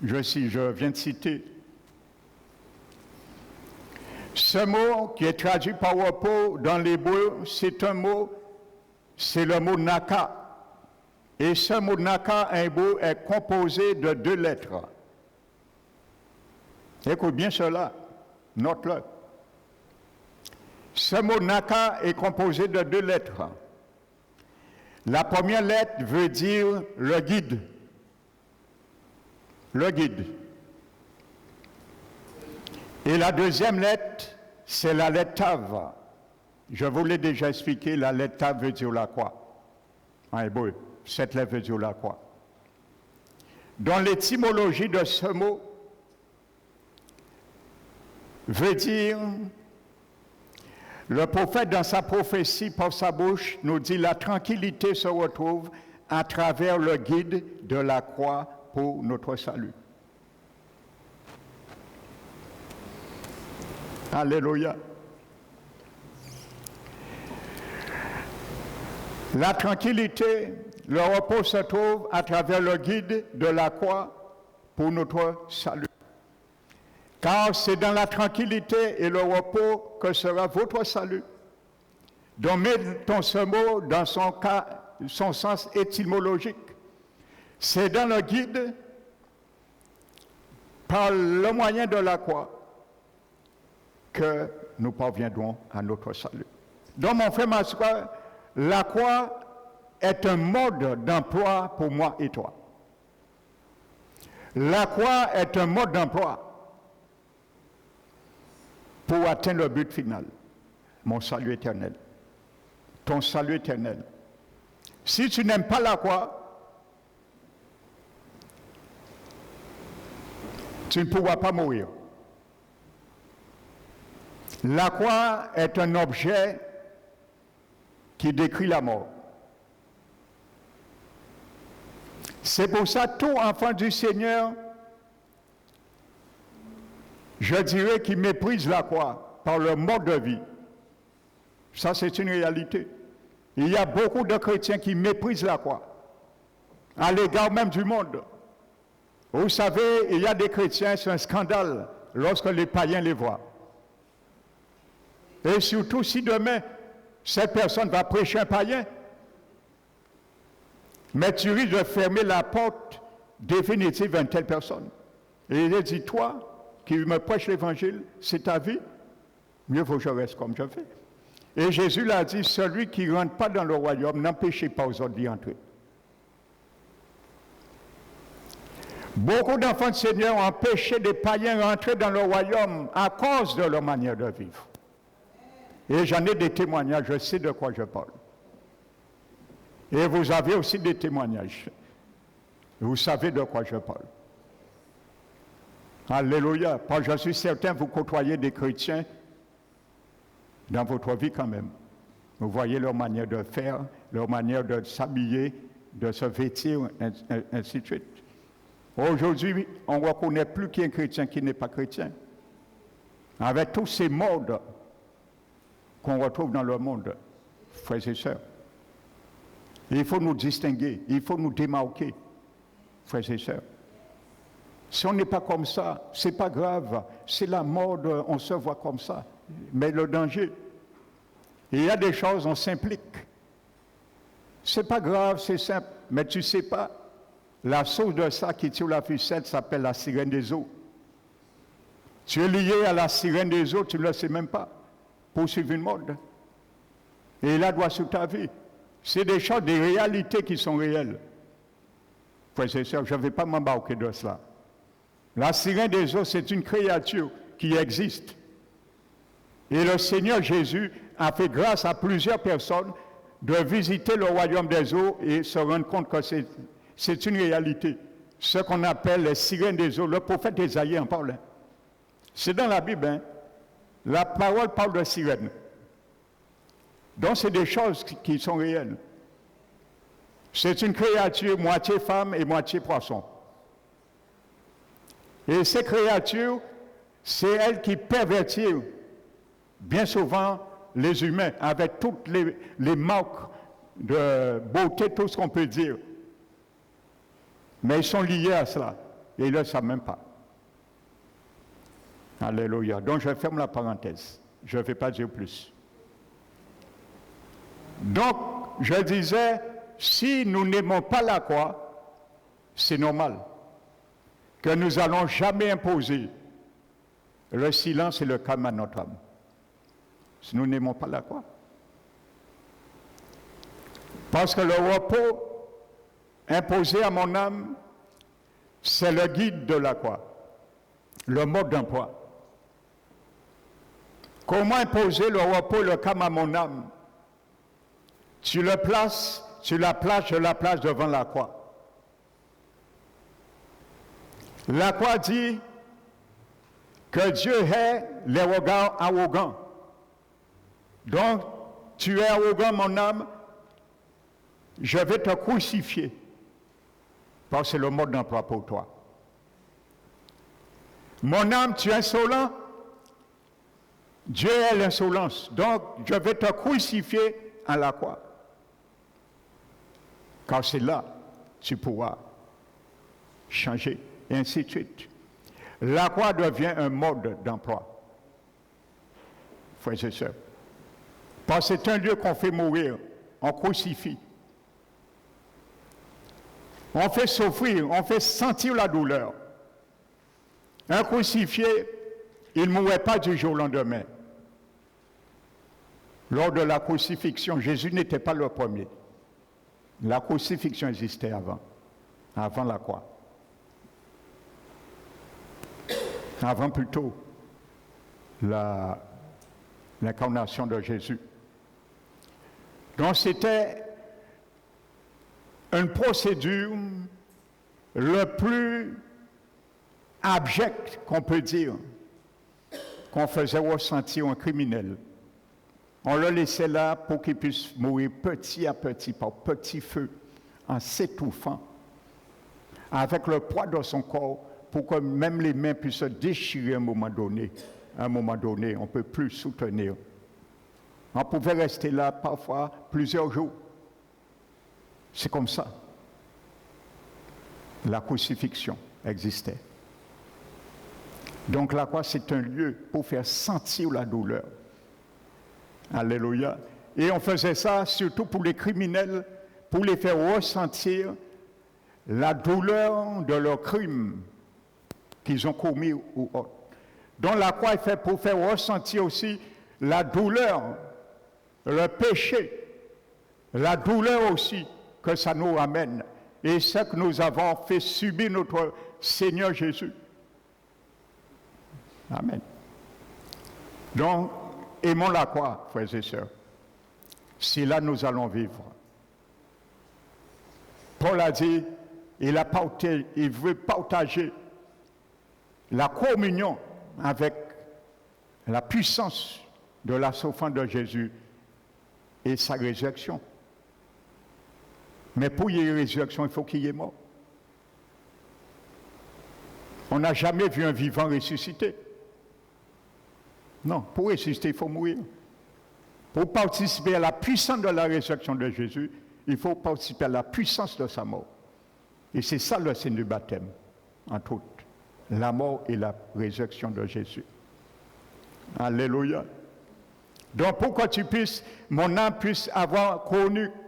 je viens de citer. Ce mot qui est traduit par repos dans l'hébreu, c'est le mot naka. Et ce mot naka en hébreu est composé de 2 lettres. Écoute bien cela, note-le. Ce mot naka est composé de 2 lettres. La première lettre veut dire le guide. Le guide. Et la deuxième lettre, c'est la lettre Tav. Je vous l'ai déjà expliqué, la lettre Tav veut dire la croix. En hébreu, cette lettre veut dire la croix. Dans l'étymologie de ce mot, veut dire, le prophète dans sa prophétie par sa bouche nous dit la tranquillité se retrouve à travers le guide de la croix pour notre salut. Alléluia. La tranquillité, le repos se trouve à travers le guide de la croix pour notre salut. Car c'est dans la tranquillité et le repos que sera votre salut. Donc mettons ce mot dans son sens étymologique. C'est dans le guide, par le moyen de la croix, que nous parviendrons à notre salut. Donc mon frère, ma soeur, la croix est un mode d'emploi pour moi et toi. La croix est un mode d'emploi pour atteindre le but final, mon salut éternel, ton salut éternel. Si tu n'aimes pas la croix, tu ne pourras pas mourir. La croix est un objet qui décrit la mort. C'est pour ça que tout enfant du Seigneur, je dirais qu'il méprise la croix par le mode de vie. Ça, c'est une réalité. Il y a beaucoup de chrétiens qui méprisent la croix, à l'égard même du monde. Vous savez, il y a des chrétiens, c'est un scandale lorsque les païens les voient. Et surtout si demain, cette personne va prêcher un païen, mais tu risques de fermer la porte définitive à une telle personne. Et il dit, toi, qui me prêche l'évangile, c'est ta vie, mieux vaut que je reste comme je fais. Et Jésus l'a dit, celui qui ne rentre pas dans le royaume, n'empêchez pas aux autres d'y entrer. Beaucoup d'enfants du Seigneur ont empêché des païens d'entrer dans le royaume à cause de leur manière de vivre. Et j'en ai des témoignages, je sais de quoi je parle. Et vous avez aussi des témoignages. Vous savez de quoi je parle. Alléluia. Parce que je suis certain que vous côtoyez des chrétiens dans votre vie quand même. Vous voyez leur manière de faire, leur manière de s'habiller, de se vêtir, ainsi de suite. Aujourd'hui, on ne reconnaît plus qu'il y a un chrétien qui n'est pas chrétien. Avec tous ces modes qu'on retrouve dans le monde, frères et sœurs. Il faut nous distinguer, il faut nous démarquer, frères et sœurs. Si on n'est pas comme ça, ce n'est pas grave, c'est la mode, on se voit comme ça. Mais le danger, il y a des choses, on s'implique. C'est pas grave, c'est simple, mais tu ne sais pas, la source de ça qui tire la ficelle s'appelle la sirène des eaux. Tu es lié à la sirène des eaux, tu ne le sais même pas, pour suivre une mode. Et il a droit sur ta vie. C'est des choses, des réalités qui sont réelles. Frères et sœurs, je ne vais pas m'embarquer de cela. La sirène des eaux, c'est une créature qui existe. Et le Seigneur Jésus a fait grâce à plusieurs personnes de visiter le royaume des eaux et se rendre compte que c'est une réalité. Ce qu'on appelle les sirènes des eaux. Le prophète Ésaïe en parle. C'est dans la Bible, hein? La parole parle de sirène. Donc c'est des choses qui sont réelles. C'est une créature moitié femme et moitié poisson. Et ces créatures, c'est elles qui pervertirent bien souvent les humains avec toutes les marques de beauté, tout ce qu'on peut dire. Mais ils sont liés à cela et ils ne le savent même pas. Alléluia. Donc je ferme la parenthèse. Je ne vais pas dire plus. Donc, je disais, si nous n'aimons pas la croix, c'est normal que nous n'allons jamais imposer le silence et le calme à notre âme. Si nous n'aimons pas la croix. Parce que le repos imposé à mon âme, c'est le guide de la croix, le mode d'emploi. Comment imposer le repos, le calme à mon âme? Tu la places, je la place devant la croix. La croix dit que Dieu hait les regards arrogants. Donc, tu es arrogant, mon âme, je vais te crucifier. Parce que c'est le mode d'emploi pour toi. Mon âme, tu es insolent. Dieu est l'insolence. Donc, je vais te crucifier à la croix. Car c'est là que tu pourras changer, et ainsi de suite. La croix devient un mode d'emploi. Frères et sœurs. Parce que c'est un lieu qu'on fait mourir, on crucifie. On fait souffrir, on fait sentir la douleur. Un crucifié, il ne mourait pas du jour au lendemain. Lors de la crucifixion, Jésus n'était pas le premier. La crucifixion existait avant la croix. Avant plutôt l'incarnation de Jésus. Donc c'était une procédure le plus abjecte qu'on peut dire, qu'on faisait ressentir un criminel. On le laissait là pour qu'il puisse mourir petit à petit, par petit feu, en s'étouffant, avec le poids de son corps, pour que même les mains puissent se déchirer à un moment donné. À un moment donné, on ne peut plus soutenir. On pouvait rester là parfois plusieurs jours. C'est comme ça. La crucifixion existait. Donc la croix, c'est un lieu pour faire sentir la douleur. Alléluia. Et on faisait ça surtout pour les criminels, pour les faire ressentir la douleur de leurs crimes qu'ils ont commis ou autres. Donc la croix est faite pour faire ressentir aussi la douleur, le péché, la douleur aussi que ça nous ramène. Et ce que nous avons fait subir notre Seigneur Jésus. Amen. Donc, aimons la croix, frères et sœurs. C'est là que nous allons vivre. Paul a dit, il veut partager la communion avec la puissance de la souffrance de Jésus et sa résurrection. Mais pour y ait résurrection, il faut qu'il y ait mort. On n'a jamais vu un vivant ressusciter. Non, pour ressusciter, il faut mourir. Pour participer à la puissance de la résurrection de Jésus, il faut participer à la puissance de sa mort. Et c'est ça le signe du baptême, entre autres. La mort et la résurrection de Jésus. Alléluia. Donc pour que mon âme puisse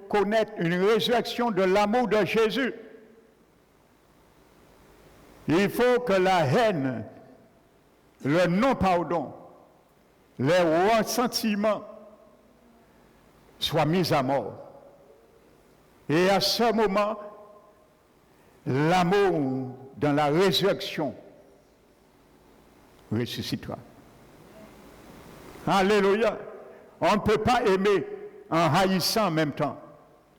connaître une résurrection de l'amour de Jésus, il faut que la haine, le non-pardon, les ressentiments soient mis à mort. Et à ce moment, l'amour dans la résurrection ressuscitera. Alléluia. On ne peut pas aimer en haïssant en même temps.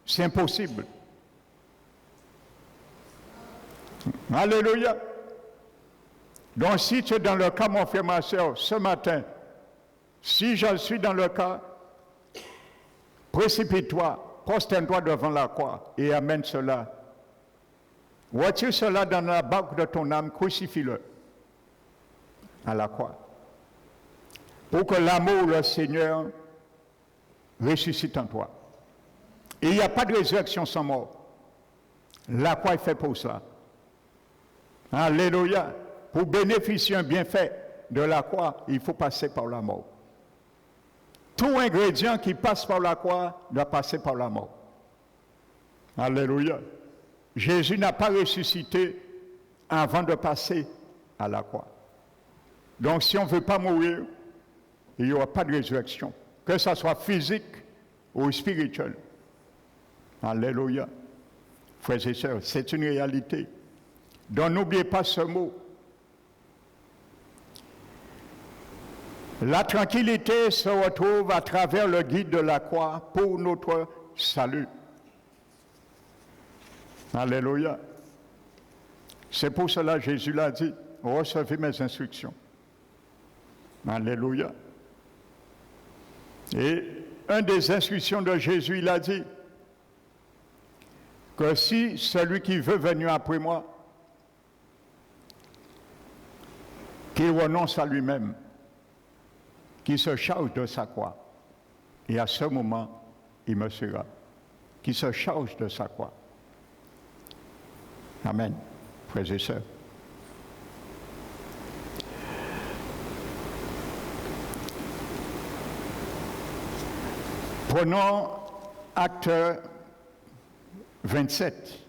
C'est impossible. Alléluia. Donc si tu es dans le cas, mon frère, ma soeur, ce matin, si je suis dans le cas, précipite-toi, prosterne-toi devant la croix et amène cela. Retire cela dans la barque de ton âme, crucifie-le à la croix. Pour que l'amour, le Seigneur, ressuscite en toi. Et il n'y a pas de résurrection sans mort. La croix est faite pour ça. Alléluia. Pour bénéficier un bienfait de la croix, il faut passer par la mort. Tout ingrédient qui passe par la croix doit passer par la mort. Alléluia. Jésus n'a pas ressuscité avant de passer à la croix. Donc si on ne veut pas mourir, il n'y aura pas de résurrection, que ce soit physique ou spirituel. Alléluia. Frères et sœurs, c'est une réalité. Donc n'oubliez pas ce mot. La tranquillité se retrouve à travers le guide de la croix pour notre salut. Alléluia. C'est pour cela que Jésus l'a dit, recevez mes instructions. Alléluia. Et une des instructions de Jésus, il a dit que si celui qui veut venir après moi, qu'il renonce à lui-même, qu'il se charge de sa croix. Et à ce moment, il me suivra. Qu'il se charge de sa croix. Amen, frères et sœurs. Prenons acte 27.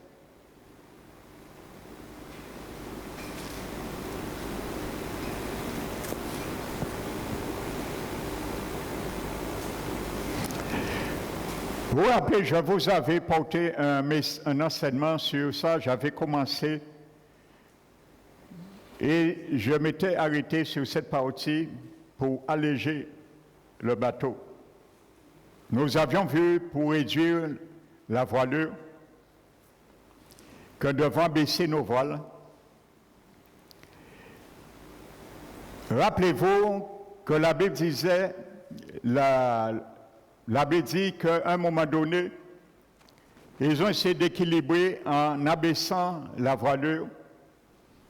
Vous vous rappelez, je vous avais porté un enseignement sur ça, j'avais commencé et je m'étais arrêté sur cette partie pour alléger le bateau. Nous avions vu, pour réduire la voilure, que devant baisser nos voiles, rappelez-vous que la Bible disait, la Bible dit qu'à un moment donné, ils ont essayé d'équilibrer en abaissant la voilure,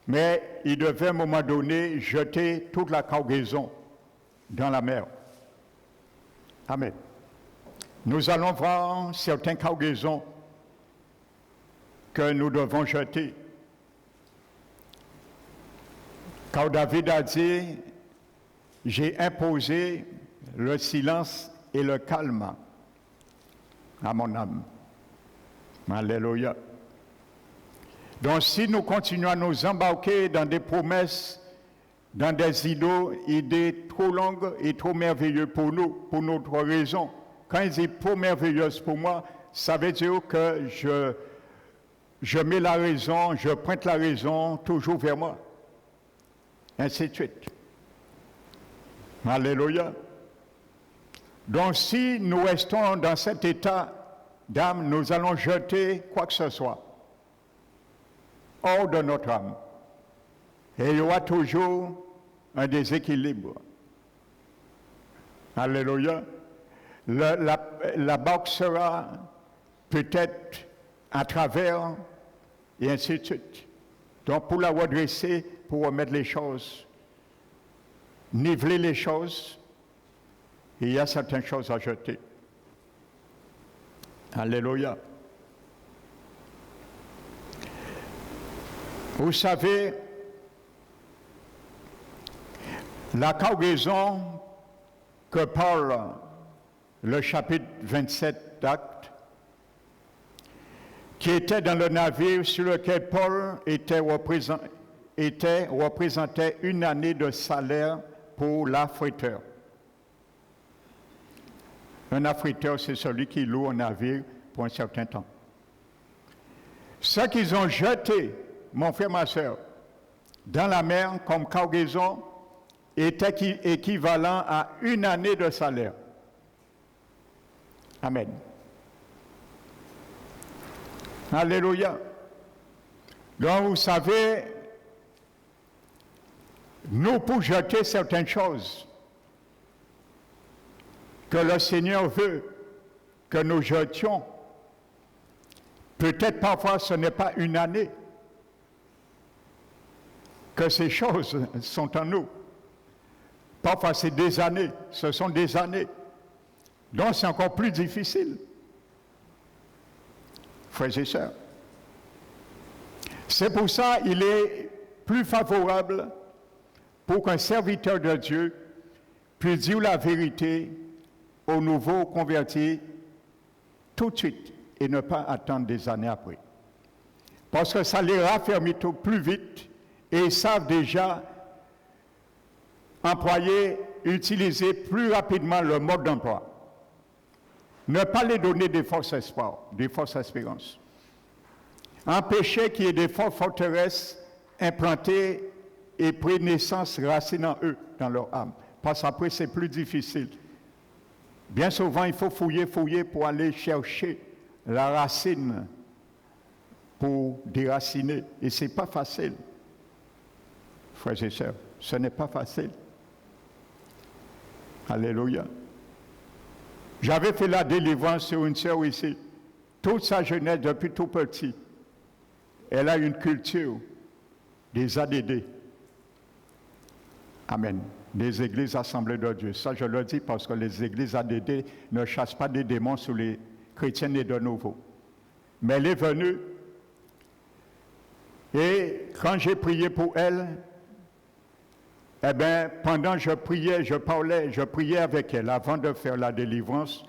mais ils devaient à un moment donné jeter toute la cargaison dans la mer. Amen. Nous allons voir certaines cargaisons que nous devons jeter. Car David a dit, j'ai imposé le silence et le calme à mon âme. Alléluia. Donc si nous continuons à nous embarquer dans des promesses, dans des idées trop longues et trop merveilleuses pour nous, pour notre raison, quand il dit trop merveilleuse pour moi, ça veut dire que je mets la raison, je pointe la raison toujours vers moi. Ainsi de suite. Alléluia. Donc si nous restons dans cet état d'âme, nous allons jeter quoi que ce soit hors de notre âme. Et il y aura toujours un déséquilibre. Alléluia. La barque sera peut-être à travers et ainsi de suite. Donc pour la redresser, pour remettre les choses, niveler les choses, il y a certaines choses à jeter. Alléluia. Vous savez, la cargaison que parle le chapitre 27 d'Actes, qui était dans le navire sur lequel Paul représentait une année de salaire pour l'affréteur. Un affréteur, c'est celui qui loue un navire pour un certain temps. Ce qu'ils ont jeté, mon frère, ma soeur, dans la mer comme cargaison, était équivalent à une année de salaire. Amen. Alléluia. Donc vous savez, nous pour jeter certaines choses que le Seigneur veut que nous jetions. Peut-être parfois ce n'est pas une année que ces choses sont en nous. Parfois c'est des années, ce sont des années. Donc c'est encore plus difficile. Frères et sœurs. C'est pour ça qu'il est plus favorable pour qu'un serviteur de Dieu puisse dire la vérité aux nouveaux convertis tout de suite et ne pas attendre des années après. Parce que ça les raffermit tout plus vite et ils savent déjà employer, utiliser plus rapidement leur mode d'emploi. Ne pas les donner des fausses espoirs, des fausses espérances. Empêcher qu'il y ait des forteresses implantées et pris naissance, racines en eux, dans leur âme. Parce qu'après, c'est plus difficile. Bien souvent, il faut fouiller pour aller chercher la racine pour déraciner. Et ce n'est pas facile. Frères et sœurs, ce n'est pas facile. Alléluia. J'avais fait la délivrance sur une sœur ici. Toute sa jeunesse, depuis tout petit, elle a une culture des ADD. Amen. Des églises assemblées de Dieu. Ça, je le dis parce que les églises ADD ne chassent pas des démons sur les chrétiens nés de nouveau. Mais elle est venue et quand j'ai prié pour elle, eh bien, pendant que je priais, je priais avec elle avant de faire la délivrance.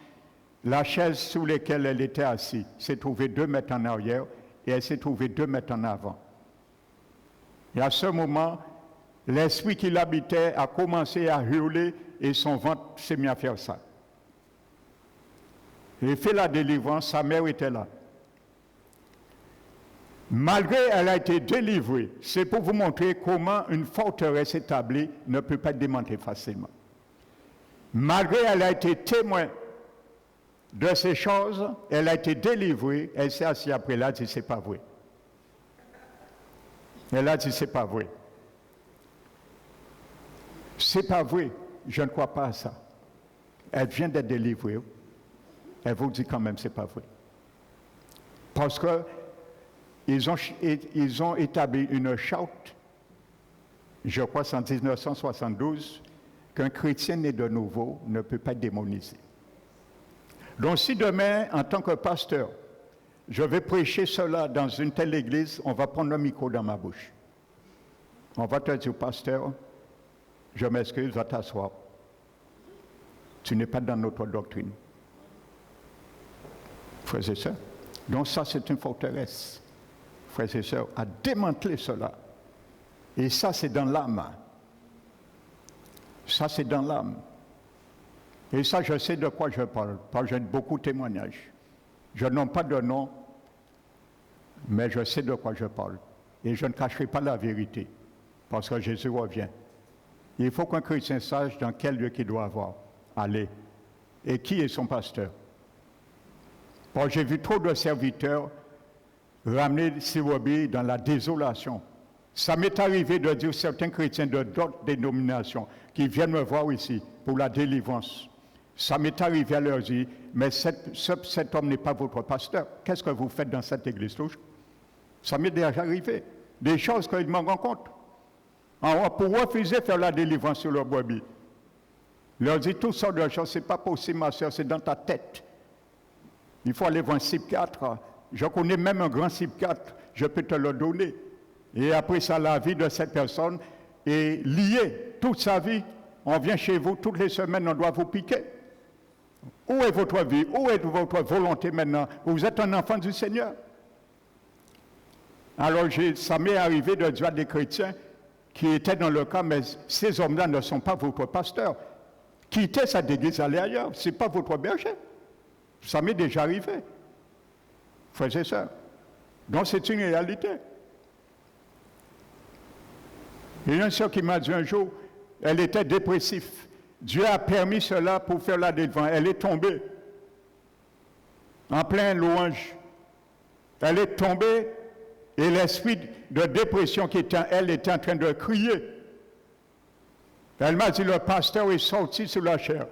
La chaise sous laquelle elle était assise s'est trouvée 2 mètres en arrière et elle s'est trouvée 2 mètres en avant. Et à ce moment, l'esprit qui l'habitait a commencé à hurler et son ventre s'est mis à faire ça. J'ai fait la délivrance, sa mère était là. Malgré elle a été délivrée, c'est pour vous montrer comment une forteresse établie ne peut pas être démontée facilement. Malgré elle a été témoin de ces choses, elle a été délivrée, elle s'est assise après, elle a dit c'est pas vrai. Elle a dit c'est pas vrai. C'est pas vrai, je ne crois pas à ça. Elle vient d'être délivrée. Elle vous dit quand même c'est pas vrai. Parce que ils ont établi une charte, je crois c'est en 1972, qu'un chrétien né de nouveau ne peut pas être démonisé. Donc si demain, en tant que pasteur, je vais prêcher cela dans une telle église, on va prendre le micro dans ma bouche. On va te dire, pasteur, je m'excuse, va t'asseoir. Tu n'es pas dans notre doctrine. Frères et sœurs, donc ça c'est une forteresse. Frères et sœurs, à démanteler cela. Et ça, c'est dans l'âme. Ça, c'est dans l'âme. Et ça, je sais de quoi je parle, parce que j'ai beaucoup de témoignages. Je n'ai pas de nom, mais je sais de quoi je parle. Et je ne cacherai pas la vérité, parce que Jésus revient. Il faut qu'un chrétien sache dans quel lieu qu'il doit aller. Et qui est son pasteur. Parce que j'ai vu trop de serviteurs ramener Sirobi dans la désolation. Ça m'est arrivé de dire certains chrétiens de d'autres dénominations qui viennent me voir ici pour la délivrance. Ça m'est arrivé à leur dire, mais cet homme n'est pas votre pasteur. Qu'est-ce que vous faites dans cette église louche? Ça m'est déjà arrivé. Des choses qu'ils m'en rendent compte. Pour refuser de faire la délivrance sur leur brebis. Leur dit toutes sortes de choses, c'est pas possible ma soeur, c'est dans ta tête. Il faut aller voir un psychiatre. Je connais même un grand psychiatre, je peux te le donner. Et après ça, la vie de cette personne est liée toute sa vie. On vient chez vous toutes les semaines, on doit vous piquer. Où est votre vie? Où est votre volonté maintenant? Vous êtes un enfant du Seigneur. Alors, ça m'est arrivé de dire à des chrétiens qui étaient dans le cas, mais ces hommes-là ne sont pas votre pasteur. Quittez cette église, allez ailleurs. Ce n'est pas votre berger. Ça m'est déjà arrivé. Frères et sœurs. Donc c'est une réalité. Il y a une sœur qui m'a dit un jour, elle était dépressive. Dieu a permis cela pour faire la délivrance. Elle est tombée en plein louange. Elle est tombée et l'esprit de dépression qui était en elle était en train de crier. Elle m'a dit, le pasteur est sorti sur la chair.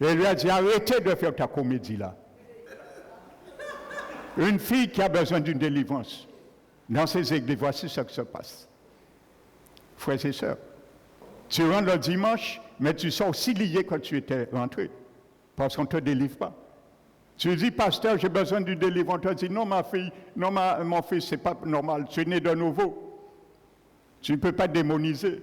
Et il lui a dit, arrêtez de faire ta comédie là. Une fille qui a besoin d'une délivrance. Dans ces églises, voici ce qui se passe. Frères et sœurs, tu rentres le dimanche, mais tu sors aussi lié quand tu étais rentré. Parce qu'on ne te délivre pas. Tu dis, pasteur, j'ai besoin d'une délivrance. On te dit, non, ma fille, non, mon fils, c'est pas normal. Tu es né de nouveau. Tu ne peux pas démoniser.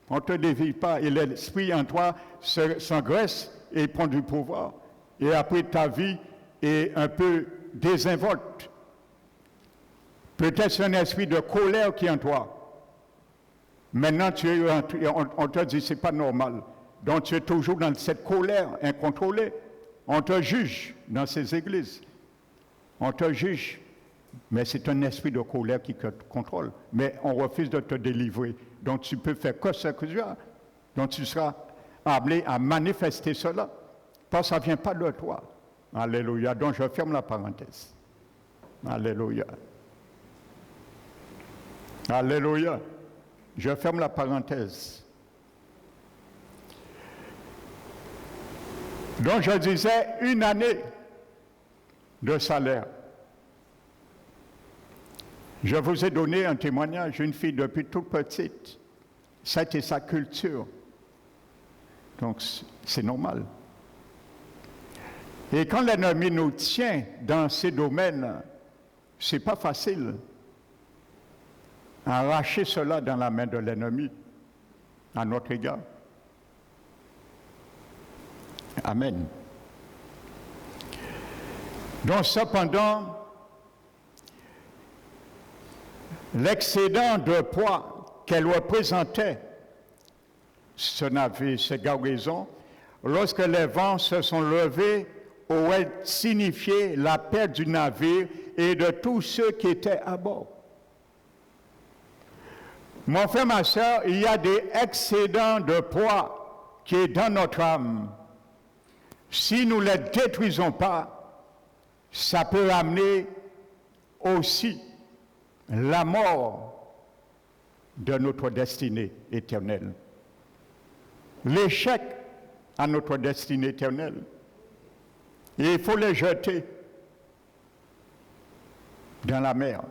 On ne te délivre pas. Et l'esprit en toi s'engraisse et prend du pouvoir. Et après, ta vie est un peu désinvolte. Peut-être c'est un esprit de colère qui est en toi. Maintenant, on te dit, c'est pas normal. Donc, tu es toujours dans cette colère incontrôlée. On te juge dans ces églises. On te juge. Mais c'est un esprit de colère qui te contrôle. Mais on refuse de te délivrer. Donc, tu peux faire que ce que tu as. Donc, tu seras appelé à manifester cela. Parce que ça ne vient pas de toi. Alléluia. Donc, je ferme la parenthèse. Alléluia. Alléluia. Je ferme la parenthèse. Donc, je disais, une année de salaire. Je vous ai donné un témoignage, une fille depuis toute petite. Ça a été sa culture. Donc, c'est normal. Et quand l'ennemi nous tient dans ces domaines, ce n'est pas facile. Arracher cela dans la main de l'ennemi à notre égard. Amen. Donc, cependant, l'excédent de poids qu'elle représentait, ce navire, cette cargaison, lorsque les vents se sont levés, aurait signifié la perte du navire et de tous ceux qui étaient à bord. Mon frère, ma soeur, il y a des excédents de poids qui est dans notre âme. Si nous ne les détruisons pas, ça peut amener aussi la mort de notre destinée éternelle. L'échec à notre destinée éternelle. Et il faut les jeter dans la mer.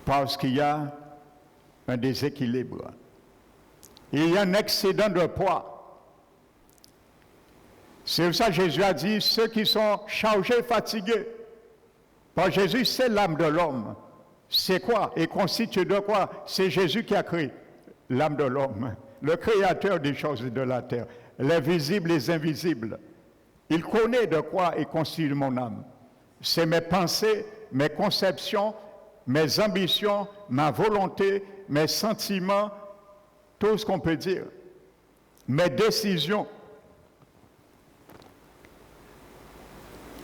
Parce qu'il y a un déséquilibre. Il y a un excédent de poids. C'est pour ça que Jésus a dit, ceux qui sont chargés, fatigués. Parce que Jésus, c'est l'âme de l'homme. C'est quoi? Et constitué de quoi? C'est Jésus qui a créé l'âme de l'homme, le créateur des choses de la terre, les visibles, les invisibles. Il connaît de quoi est constituée mon âme. C'est mes pensées, mes conceptions, mes ambitions, ma volonté, mes sentiments, tout ce qu'on peut dire, mes décisions.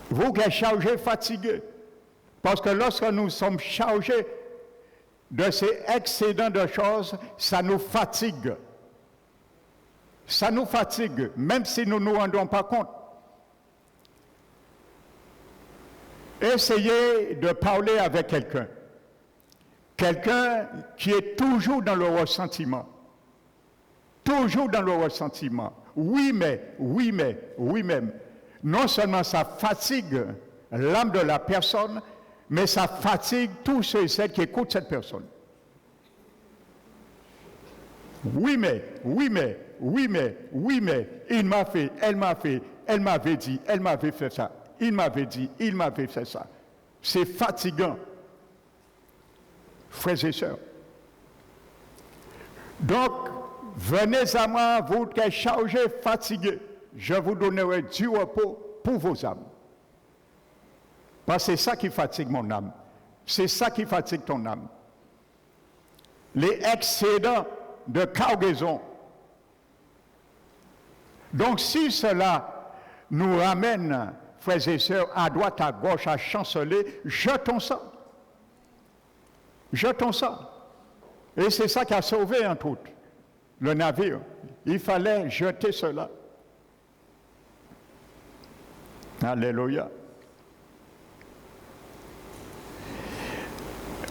Vous qui êtes chargés, fatigués, parce que lorsque nous sommes chargés de ces excédents de choses, ça nous fatigue. Ça nous fatigue, même si nous ne nous rendons pas compte. Essayez de parler avec quelqu'un. Quelqu'un qui est toujours dans le ressentiment. Toujours dans le ressentiment. Oui, mais, oui, mais, oui, même. Non seulement ça fatigue l'âme de la personne, mais ça fatigue tous ceux et celles qui écoutent cette personne. Oui, mais, oui, mais, oui, mais, oui, mais, il m'a fait, elle m'avait dit, elle m'avait fait ça. Il m'avait dit, il m'avait fait ça. C'est fatigant, frères et sœurs. Donc, venez à moi, vous qui êtes chargés, fatigués. Je vous donnerai du repos pour vos âmes. Parce que c'est ça qui fatigue mon âme. C'est ça qui fatigue ton âme. Les excédents de cargaison. Donc, si cela nous ramène, frères et sœurs, à droite, à gauche, à chanceler, jetons ça. Jetons ça. Et c'est ça qui a sauvé, entre autres, le navire. Il fallait jeter cela. Alléluia.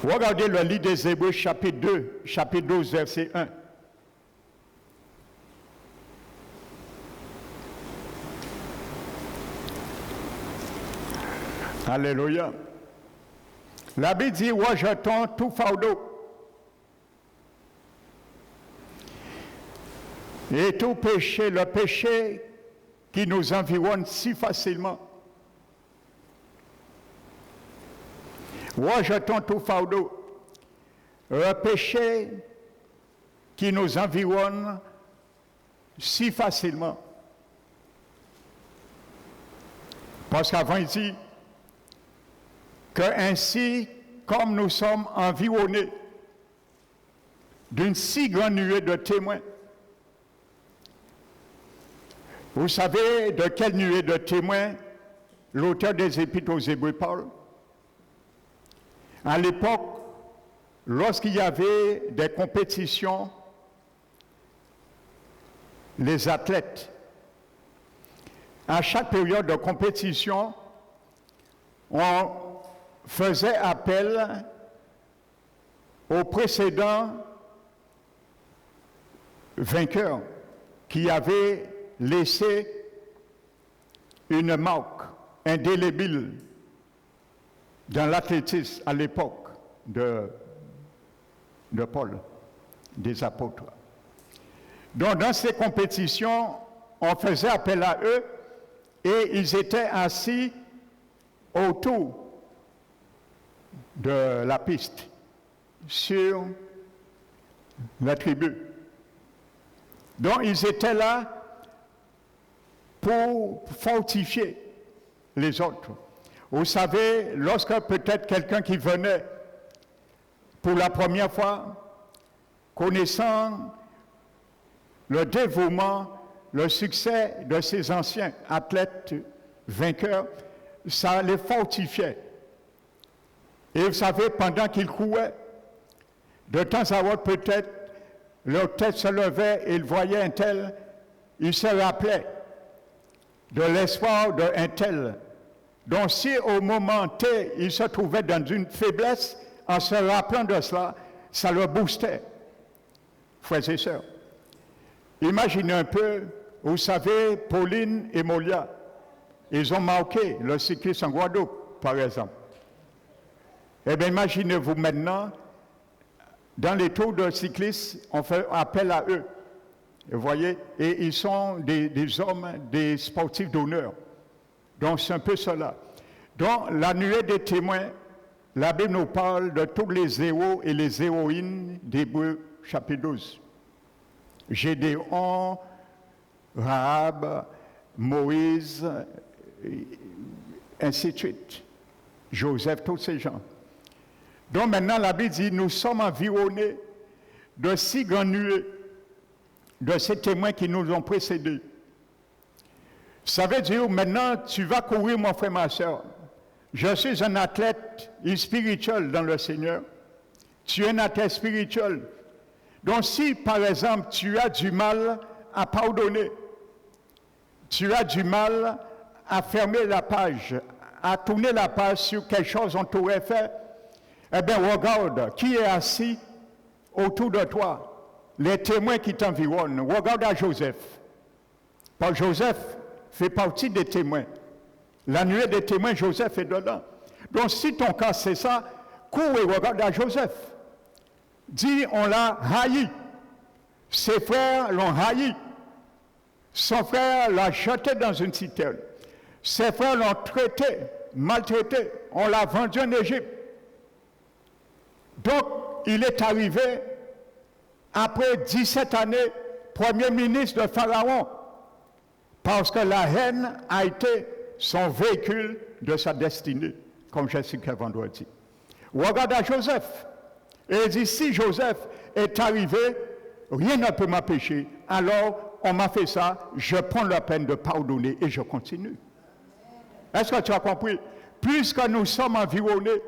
Regardez le livre des Hébreux, chapitre 2, chapitre 12, verset 1. Alléluia. La Bible dit, rejetons tout fardeau et tout péché, le péché qui nous environne si facilement. Rejetons tout fardeau, le péché qui nous environne si facilement. Parce qu'avant, il dit que ainsi, comme nous sommes environnés d'une si grande nuée de témoins, vous savez de quelle nuée de témoins l'auteur des Épîtres aux Hébreux parle? À l'époque, lorsqu'il y avait des compétitions, les athlètes, à chaque période de compétition, on faisait appel aux précédents vainqueurs qui avaient laissé une marque indélébile dans l'athlétisme à l'époque de Paul, des apôtres. Donc dans ces compétitions, on faisait appel à eux et ils étaient assis autour de la piste, sur la tribu. Donc ils étaient là pour fortifier les autres. Vous savez, lorsque peut-être quelqu'un qui venait pour la première fois, connaissant le dévouement, le succès de ces anciens athlètes vainqueurs, ça les fortifiait. Et vous savez, pendant qu'ils couraient, de temps à autre peut-être, leur tête se levait et ils voyaient un tel, ils se rappelaient de l'espoir d'un tel. Donc si au moment T, ils se trouvaient dans une faiblesse, en se rappelant de cela, ça leur boostait. Frères et sœurs, imaginez un peu, vous savez, Pauline et Molia, ils ont marqué le cyclisme en Guadeloupe, par exemple. Eh bien, imaginez-vous maintenant, dans les tours de cyclisme, on fait appel à eux. Vous voyez, et ils sont des hommes, des sportifs d'honneur. Donc, c'est un peu cela. Donc, la nuée des témoins, la Bible nous parle de tous les héros et les héroïnes d'Hébreux chapitre 12. Gédéon, Rahab, Moïse, ainsi de suite. Joseph, tous ces gens. Donc maintenant, la Bible dit, nous sommes environnés de si grandes nuées, de ces témoins qui nous ont précédés. Ça veut dire, maintenant, tu vas courir, mon frère, ma soeur. Je suis un athlète spirituel dans le Seigneur. Tu es un athlète spirituel. Donc si, par exemple, tu as du mal à pardonner, tu as du mal à fermer la page, à tourner la page sur quelque chose qu'on t'aurait fait, eh bien, regarde qui est assis autour de toi, les témoins qui t'environnent. Regarde à Joseph. Parce que Joseph fait partie des témoins. La nuée des témoins, Joseph est dedans. Donc, si ton cas c'est ça, cours et regarde à Joseph. Dis, on l'a haï. Ses frères l'ont haï. Son frère l'a jeté dans une citerne. Ses frères l'ont traité, maltraité. On l'a vendu en Égypte. Donc, il est arrivé, après 17 années, premier ministre de Pharaon, parce que la haine a été son véhicule de sa destinée, comme j'ai expliqué vendredi. Regarde à Joseph. Et il dit, si Joseph est arrivé, rien ne peut m'empêcher. Alors, on m'a fait ça, je prends la peine de pardonner et je continue. Est-ce que tu as compris? Puisque nous sommes environnés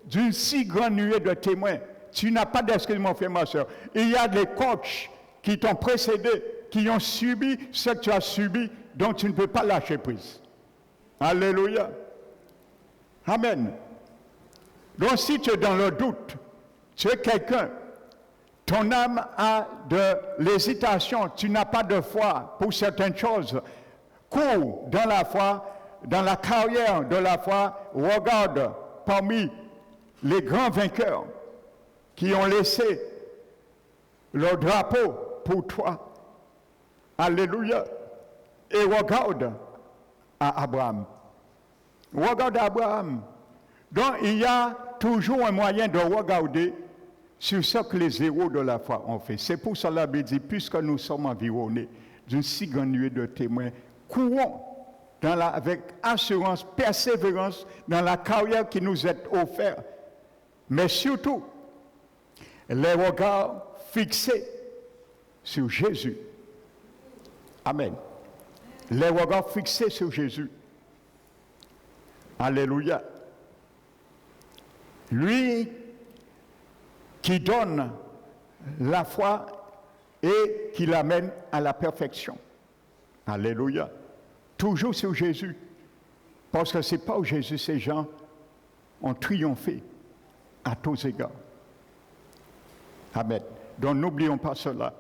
d'une si grande nuée de témoins, tu n'as pas d'excuse, mon frère, ma soeur. Il y a des coachs qui t'ont précédé, qui ont subi ce que tu as subi, dont tu ne peux pas lâcher prise. Alléluia. Amen. Donc si tu es dans le doute, tu es quelqu'un, ton âme a de l'hésitation, tu n'as pas de foi pour certaines choses, cours dans la foi, dans la carrière de la foi, regarde parmi les grands vainqueurs qui ont laissé leur drapeau pour toi. Alléluia. Et regarde à Abraham. Regarde à Abraham. Donc il y a toujours un moyen de regarder sur ce que les héros de la foi ont fait. C'est pour cela qu'il dit, puisque nous sommes environnés d'une si grande nuée de témoins, courons avec assurance, persévérance dans la carrière qui nous est offerte. Mais surtout, les regards fixés sur Jésus. Amen. Les regards fixés sur Jésus. Alléluia. Lui qui donne la foi et qui l'amène à la perfection. Alléluia. Toujours sur Jésus. Parce que c'est pas où Jésus, ces gens ont triomphé à tous égards. Amen. Donc n'oublions pas cela.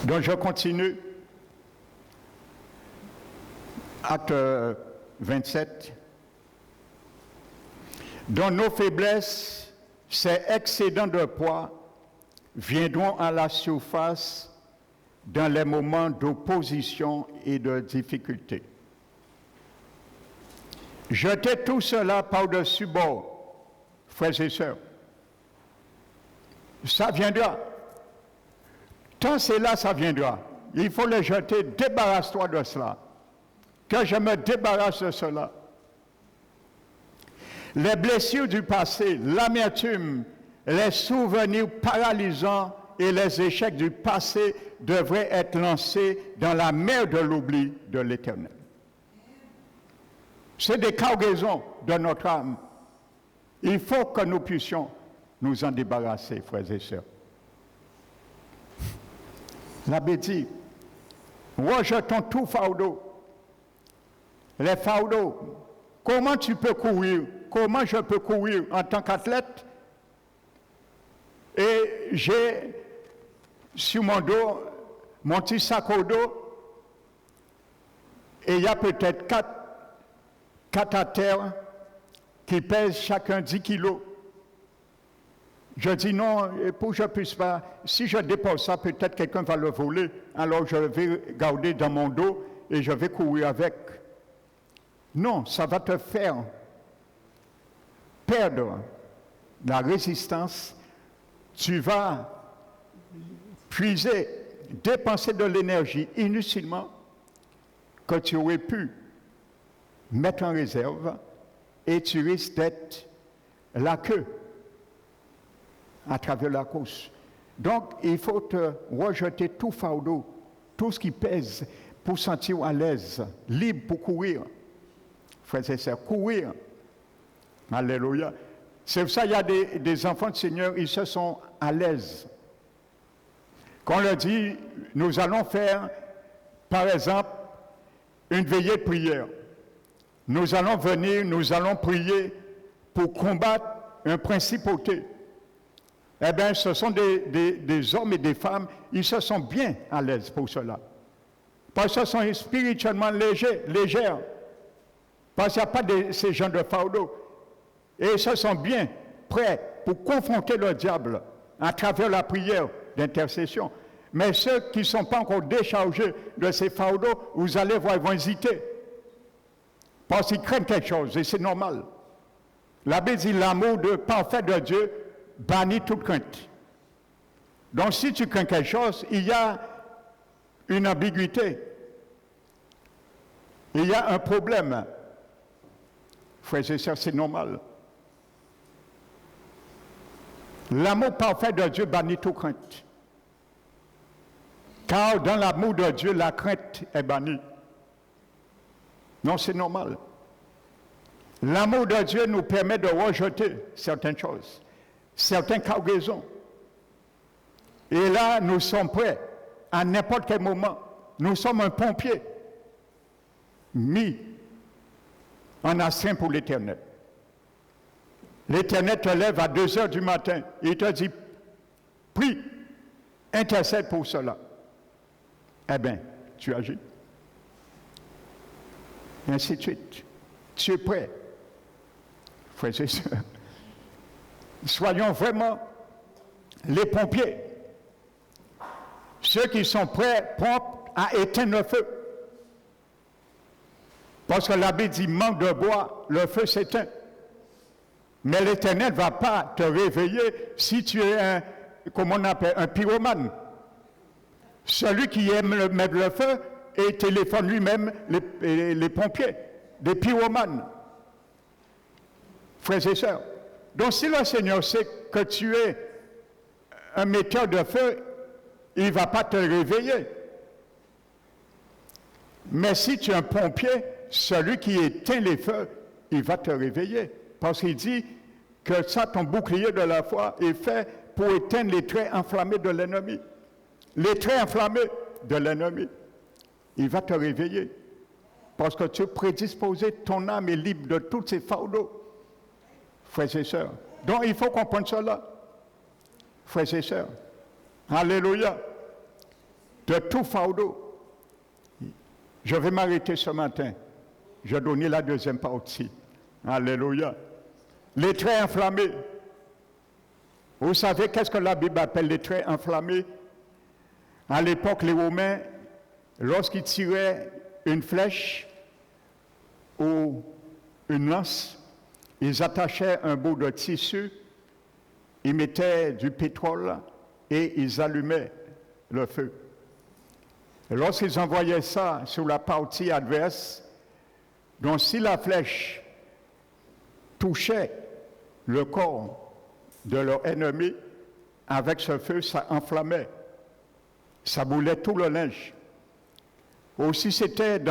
Donc je continue. Acte 27. Dans nos faiblesses, ces excédents de poids viendront à la surface dans les moments d'opposition et de difficulté. Jetez tout cela par-dessus bord, frères et sœurs. Ça viendra. Tant c'est là, ça viendra. Il faut le jeter. Débarrasse-toi de cela. Que je me débarrasse de cela. Les blessures du passé, l'amertume, les souvenirs paralysants et les échecs du passé devraient être lancés dans la mer de l'oubli de l'Éternel. C'est des cargaisons de notre âme. Il faut que nous puissions nous en débarrasser, frères et sœurs. L'abbé dit, rejetons tout fardeau. Les fardeaux. Comment tu peux courir? Comment je peux courir en tant qu'athlète? Et j'ai sur mon dos mon petit sac au dos et il y a peut-être quatre à terre qui pèsent chacun 10 kilos. Je dis non, pour que je ne puisse pas, si je dépose ça, peut-être quelqu'un va le voler, alors je vais garder dans mon dos et je vais courir avec. Non, ça va te faire perdre la résistance. Tu vas puiser, dépenser de l'énergie inutilement que tu aurais pu mettre en réserve et tu risques d'être la queue à travers la course. Donc, il faut te rejeter tout fardeau, tout ce qui pèse pour sentir à l'aise, libre pour courir. Frères et sœurs, courir. Alléluia. C'est pour ça qu'il y a des enfants du Seigneur, ils se sont à l'aise. Quand on leur dit, nous allons faire, par exemple, une veillée de prière. Nous allons venir, nous allons prier pour combattre un principauté. Eh bien, ce sont des hommes et des femmes, ils se sont bien à l'aise pour cela. Parce qu'ils sont spirituellement légers. Parce qu'il n'y a pas de ces gens de fardeau. Et ils se sont bien prêts pour confronter le diable à travers la prière d'intercession. Mais ceux qui ne sont pas encore déchargés de ces fardeaux, vous allez voir, ils vont hésiter. Parce qu'ils craignent quelque chose, et c'est normal. La Bible dit l'amour parfait de Dieu bannit toute crainte. Donc si tu crains quelque chose, il y a une ambiguïté. Il y a un problème. Frères et sœurs, c'est normal. L'amour parfait de Dieu bannit toute crainte. Car dans l'amour de Dieu, la crainte est bannie. Non, c'est normal. L'amour de Dieu nous permet de rejeter certaines choses, certaines cargaisons. Et là, nous sommes prêts à n'importe quel moment. Nous sommes un pompier mis en astreinte pour l'Éternel. L'Éternel te lève à 2 heures du matin et il te dit, prie. intercède pour cela. Eh bien, tu agis. Et ainsi de suite. Tu es prêt. Frères et sœurs, soyons vraiment les pompiers. Ceux qui sont prêts, prompts à éteindre le feu. Parce que la Bible dit, manque de bois, le feu s'éteint. Mais l'Éternel ne va pas te réveiller si tu es un pyromane. Celui qui aime mettre le feu et téléphone lui-même les pompiers, des pyromanes. Frères et sœurs. Donc si le Seigneur sait que tu es un metteur de feu, il ne va pas te réveiller. Mais si tu es un pompier, celui qui éteint les feux, il va te réveiller. Parce qu'il dit que ça, ton bouclier de la foi, est fait pour éteindre les traits enflammés de l'ennemi. Les traits enflammés de l'ennemi. Il va te réveiller. Parce que tu es prédisposé, ton âme est libre de tous ces fardeaux. Frères et sœurs. Donc il faut comprendre cela. Frères et sœurs. Alléluia. De tout fardeau. Je vais m'arrêter ce matin. Je vais donner la deuxième partie. Alléluia. Les traits enflammés. Vous savez qu'est-ce que la Bible appelle les traits enflammés? À l'époque, les Romains, lorsqu'ils tiraient une flèche ou une lance, ils attachaient un bout de tissu, ils mettaient du pétrole et ils allumaient le feu. Et lorsqu'ils envoyaient ça sur la partie adverse, donc si la flèche touchait le corps de leur ennemi, avec ce feu, ça enflammait. Ça brûlait tout le linge. Ou si c'était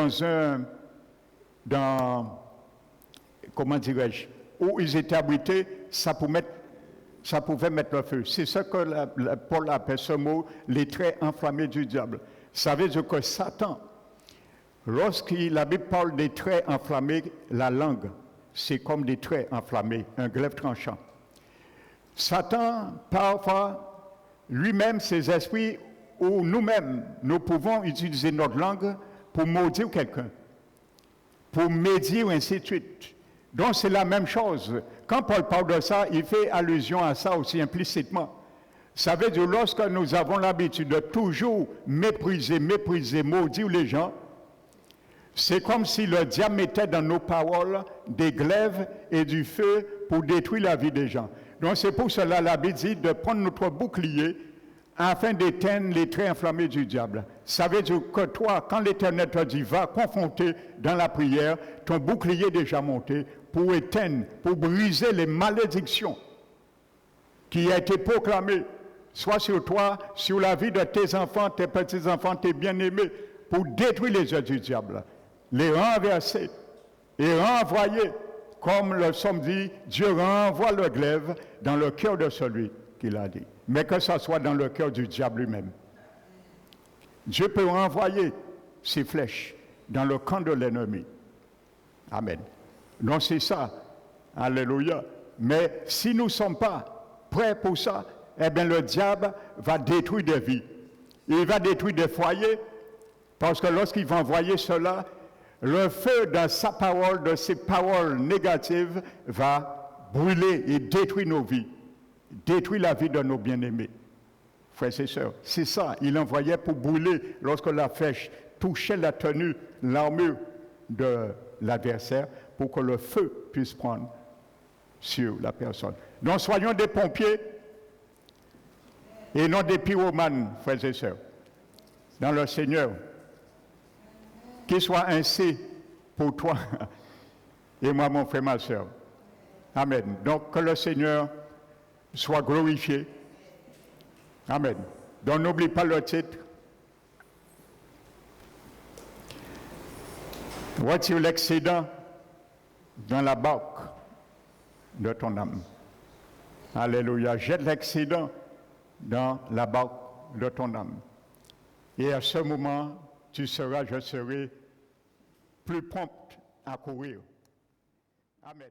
comment dirais-je, où ils étaient abrités, ça pouvait mettre le feu. C'est ce que Paul appelle ce mot, les traits enflammés du diable. Ça veut dire que Satan, la Bible parle des traits enflammés, la langue, c'est comme des traits enflammés, un glaive tranchant. Satan, parfois, lui-même, ses esprits, ou nous-mêmes, nous pouvons utiliser notre langue pour maudire quelqu'un, pour médire, ainsi de suite. Donc c'est la même chose. Quand Paul parle de ça, il fait allusion à ça aussi implicitement. Ça veut dire lorsque nous avons l'habitude de toujours mépriser, maudire les gens, c'est comme si le diable mettait dans nos paroles des glaives et du feu pour détruire la vie des gens. Donc c'est pour cela la Bible dit de prendre notre bouclier afin d'éteindre les traits enflammés du diable. Ça veut dire que toi, quand l'Éternel te dit, va confronter dans la prière, ton bouclier est déjà monté pour éteindre, pour briser les malédictions qui ont été proclamées, soit sur toi, sur la vie de tes enfants, tes petits-enfants, tes bien-aimés, pour détruire les œuvres du diable, les renverser et renvoyer, comme le psaume dit, Dieu renvoie le glaive dans le cœur de celui qui l'a dit. Mais que ce soit dans le cœur du diable lui-même. Dieu peut renvoyer ses flèches dans le camp de l'ennemi. Amen. Donc c'est ça. Alléluia. Mais si nous ne sommes pas prêts pour ça, eh bien le diable va détruire des vies. Il va détruire des foyers, parce que lorsqu'il va envoyer cela, le feu de sa parole, de ses paroles négatives, va brûler et détruire nos vies. Détruire la vie de nos bien-aimés. Frères et sœurs, c'est ça. Il envoyait pour brûler lorsque la flèche touchait la tenue, l'armure de l'adversaire, pour que le feu puisse prendre sur la personne. Donc soyons des pompiers et non des pyromanes, frères et sœurs, dans le Seigneur. Qu'il soit ainsi pour toi et moi, mon frère, ma sœur. Amen. Donc que le Seigneur soit glorifié. Amen. Donc n'oublie pas le titre. Retire l'excédent dans la barque de ton âme. Alléluia. Jette l'excédent dans la barque de ton âme. Et à ce moment, je serai plus prompt à courir. Amen.